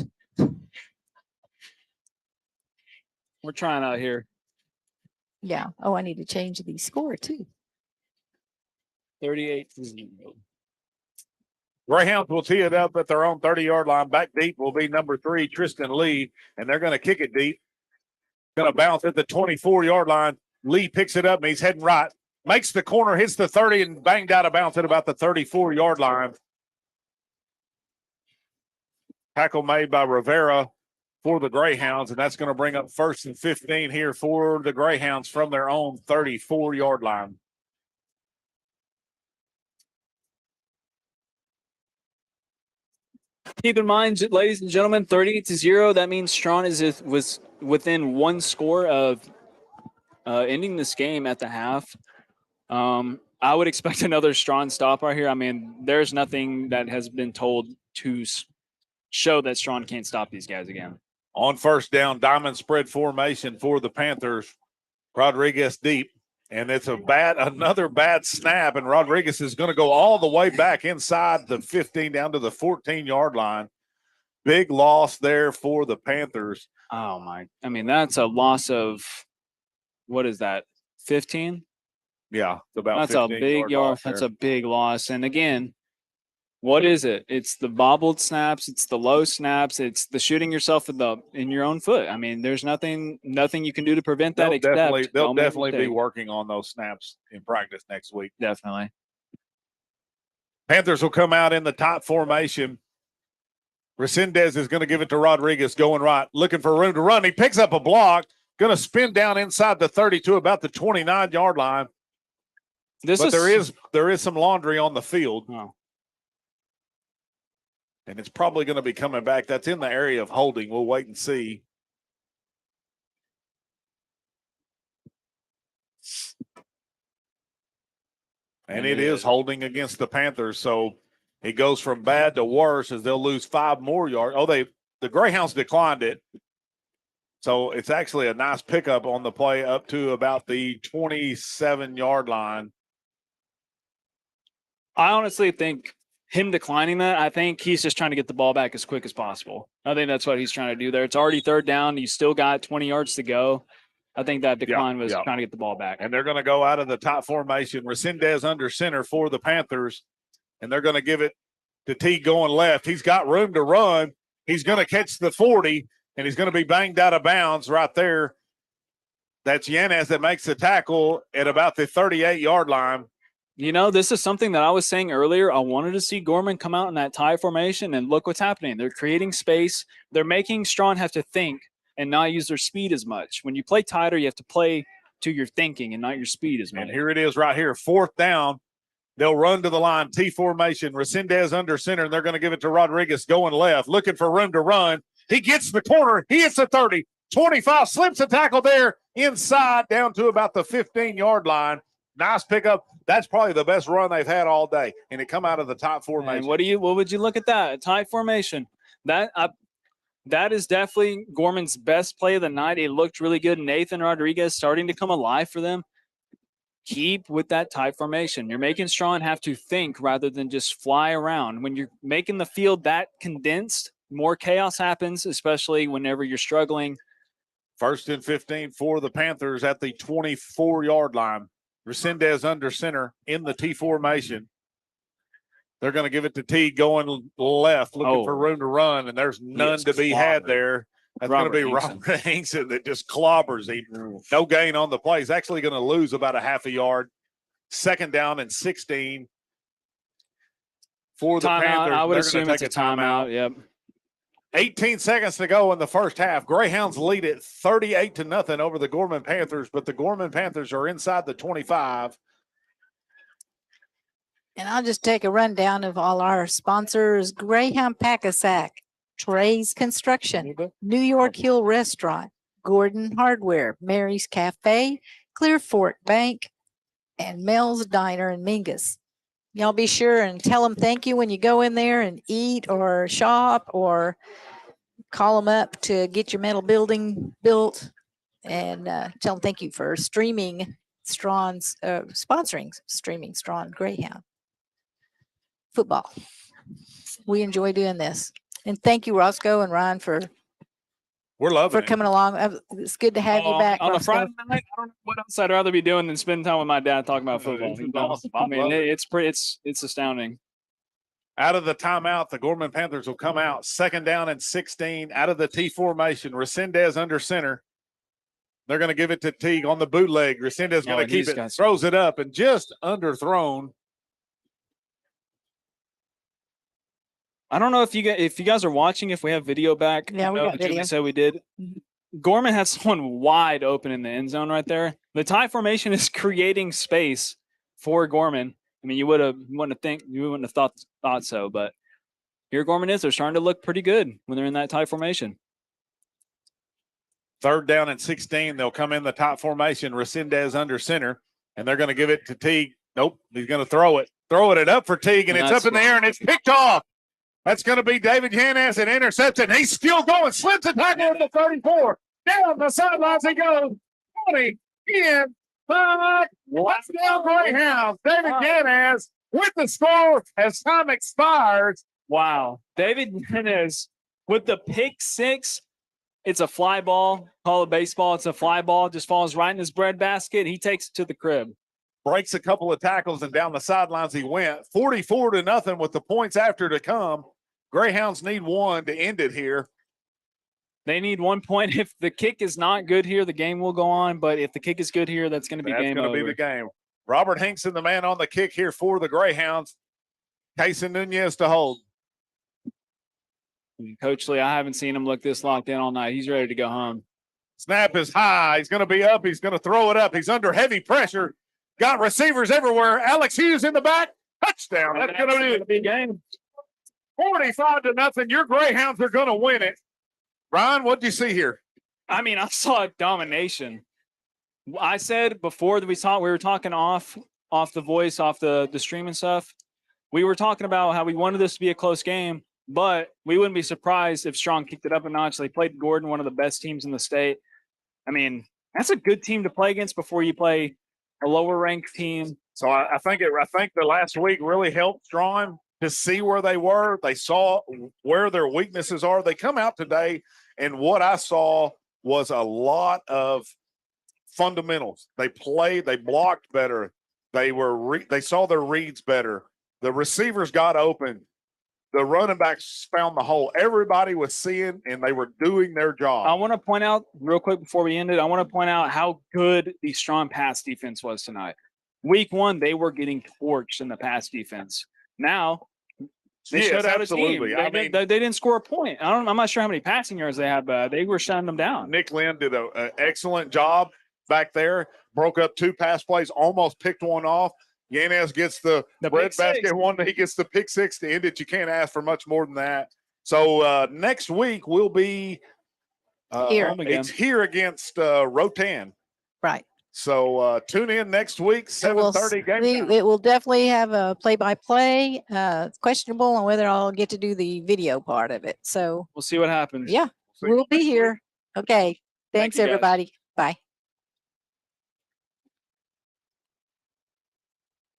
We're trying out here. Yeah. Oh, I need to change the score too. 38-0. Greyhounds will tee it up at their own 30-yard line. Back deep will be number 3, Tristan Lee, and they're going to kick it deep. Going to bounce at the 24-yard line. Lee picks it up, and he's heading right. Makes the corner, hits the 30, and banged out of bounds at about the 34-yard line. Tackle made by Rivera for the Greyhounds, and that's going to bring up 1st and 15 here for the Greyhounds from their own 34-yard line. Keep in mind, ladies and gentlemen, 38-0. That means Strawn was within 1 score of ending this game at the half. I would expect another Strawn stop right here. I mean, there's nothing that has been told to show that Strawn can't stop these guys again. On 1st down, diamond spread formation for the Panthers. Rodriguez deep, and it's another bad snap, and Rodriguez is going to go all the way back inside the 15 down to the 14-yard line. Big loss there for the Panthers. Oh, my. I mean, that's a loss of, what is that, 15? Yeah, it's about That's a 15 big yard. That's a big loss. And again, what is it? It's the bobbled snaps. It's the low snaps. It's the shooting yourself in your own foot. I mean, there's nothing you can do to prevent that. They'll definitely be working on those snaps in practice next week. Definitely. Panthers will come out in the top formation. Resendez is going to give it to Rodriguez, going right, looking for room to run. He picks up a block, going to spin down inside the 32, about the 29-yard line. There is some laundry on the field. Oh. And it's probably going to be coming back. That's in the area of holding. We'll wait and see. And it is holding against the Panthers. So it goes from bad to worse as they'll lose 5 more yards. Oh, the Greyhounds declined it. So it's actually a nice pickup on the play up to about the 27-yard line. I honestly think him declining that, I think he's just trying to get the ball back as quick as possible. I think that's what he's trying to do there. It's already 3rd down. You still got 20 yards to go. I think that decline was trying to get the ball back. And they're going to go out of the top formation. Resendez under center for the Panthers. And they're going to give it to T going left. He's got room to run. He's going to catch the 40, and he's going to be banged out of bounds right there That's Yanez that makes the tackle at about the 38-yard line. You know, this is something that I was saying earlier. I wanted to see Gorman come out in that tie formation, and look what's happening. They're creating space. They're making Strawn have to think and not use their speed as much. When you play tighter, you have to play to your thinking and not your speed as much. And here it is right here, 4th down. They'll run to the line, T formation. Resendez under center, and they're going to give it to Rodriguez going left, looking for room to run. He gets the corner. He hits the 30, 25, slips a tackle there inside down to about the 15-yard line. Nice pickup. That's probably the best run they've had all day, and it come out of the top formation. And what would you look at that? A tight formation. That is definitely Gorman's best play of the night. It looked really good. Nathan Rodriguez starting to come alive for them. Keep with that tight formation. You're making Strawn have to think rather than just fly around. When you're making the field that condensed, more chaos happens, especially whenever you're struggling. 1st and 15 for the Panthers at the 24-yard line. Resendez under center in the T formation. They're going to give it to T going left, looking for room to run, and there's none to be had there. That's going to be Robert Hinkson that just clobbers him. No gain on the play. He's actually going to lose about a half a yard. 2nd down and 16 for the Panthers. I would assume it's a timeout. Yep. 18 seconds to go in the first half. Greyhounds lead it 38-0 over the Gorman Panthers, but the Gorman Panthers are inside the 25. And I'll just take a rundown of all our sponsors: Greyhound Pack-A-Sack, Trey's Construction, New York Hill Restaurant, Gordon Hardware, Mary's Cafe, Clear Fork Bank, and Mel's Diner in Mingus. Y'all be sure and tell them thank you when you go in there and eat or shop, or call them up to get your metal building built, and tell them thank you for streaming Strawn's, sponsoring streaming Strawn Greyhound football. We enjoy doing this. And thank you, Roscoe and Ryan, for coming along. It's good to have you back on a Roscoe. Friday night. I don't know what else I'd rather be doing than spending time with my dad talking about football. I mean, it's astounding. Out of the timeout, the Gorman Panthers will come out. 2nd down and 16 out of the T formation. Resendez under center. They're going to give it to Teague on the bootleg. Resendez going to keep it, throws it up, and just underthrown. I don't know if you guys are watching, if we have video back. Yeah, we got video. So we did. Gorman has someone wide open in the end zone right there. The tie formation is creating space for Gorman. I mean, you wouldn't have thought so, but here Gorman is. They're starting to look pretty good when they're in that tie formation. 3rd down and 16. They'll come in the top formation. Resendez under center, and they're going to give it to Teague. Nope, he's going to throw it. Throwing it up for Teague, and it's up in the air, and it's picked off. That's going to be David Yanez, an interception. He's still going. Slips a tackle at the 34. Down the sidelines he goes. 20, 10, 5. Let's down Greyhounds. David Yanez with the score as time expires. Wow. David Yanez with the pick 6. It's a fly ball. Call it baseball. It's a fly ball. Just falls right in his breadbasket. He takes it to the crib. Breaks a couple of tackles, and down the sidelines he went. 44-0 with the points after to come. Greyhounds need one to end it here. They need 1 point. If the kick is not good here, the game will go on. But if the kick is good here, that's going to be game over. That's going to be the game. Robert Hinkson, the man on the kick here for the Greyhounds. Casey Nunez to hold. Coach Lee, I haven't seen him look this locked in all night. He's ready to go home. Snap is high. He's going to be up. He's going to throw it up. He's under heavy pressure. Got receivers everywhere. Alex Hughes in the back. Touchdown. That's going to be a big game. 45-0. Your Greyhounds are going to win it. Ryan, what did you see here? I mean, I saw domination. I said before that we were talking off the voice, off the stream and stuff. We were talking about how we wanted this to be a close game, but we wouldn't be surprised if Strawn kicked it up a notch. They played Gordon, one of the best teams in the state. I mean, that's a good team to play against before you play a lower ranked team. So I think the last week really helped Strawn to see where they were. They saw where their weaknesses are. They come out today, and what I saw was a lot of fundamentals. They played, they blocked better. They saw their reads better. The receivers got open. The running backs found the hole. Everybody was seeing, and they were doing their I job. want to point out real quick before we end it. I want to point out how good the Strawn pass defense was tonight. Week 1, they were getting torched in the pass defense. Now they Yes, shut out absolutely. a team. I mean, They didn't score a point. I'm not sure how many passing yards they had, but they were shutting them down. Nick Lynn did an excellent job back there. Broke up 2 pass plays, almost picked one off. Yanez gets the bread pick basket six. one. He gets the pick 6 to end it. You can't ask for much more than that. So next week we'll be Here. It's here against Rotan. Right. So tune in next week, And we'll 7:30 game see- time. it will definitely have a play-by-play. It's questionable on whether I'll get to do the video part of it. So We'll see what happens. yeah, See you we'll be next week. here. Okay. Thanks, you, guys. everybody.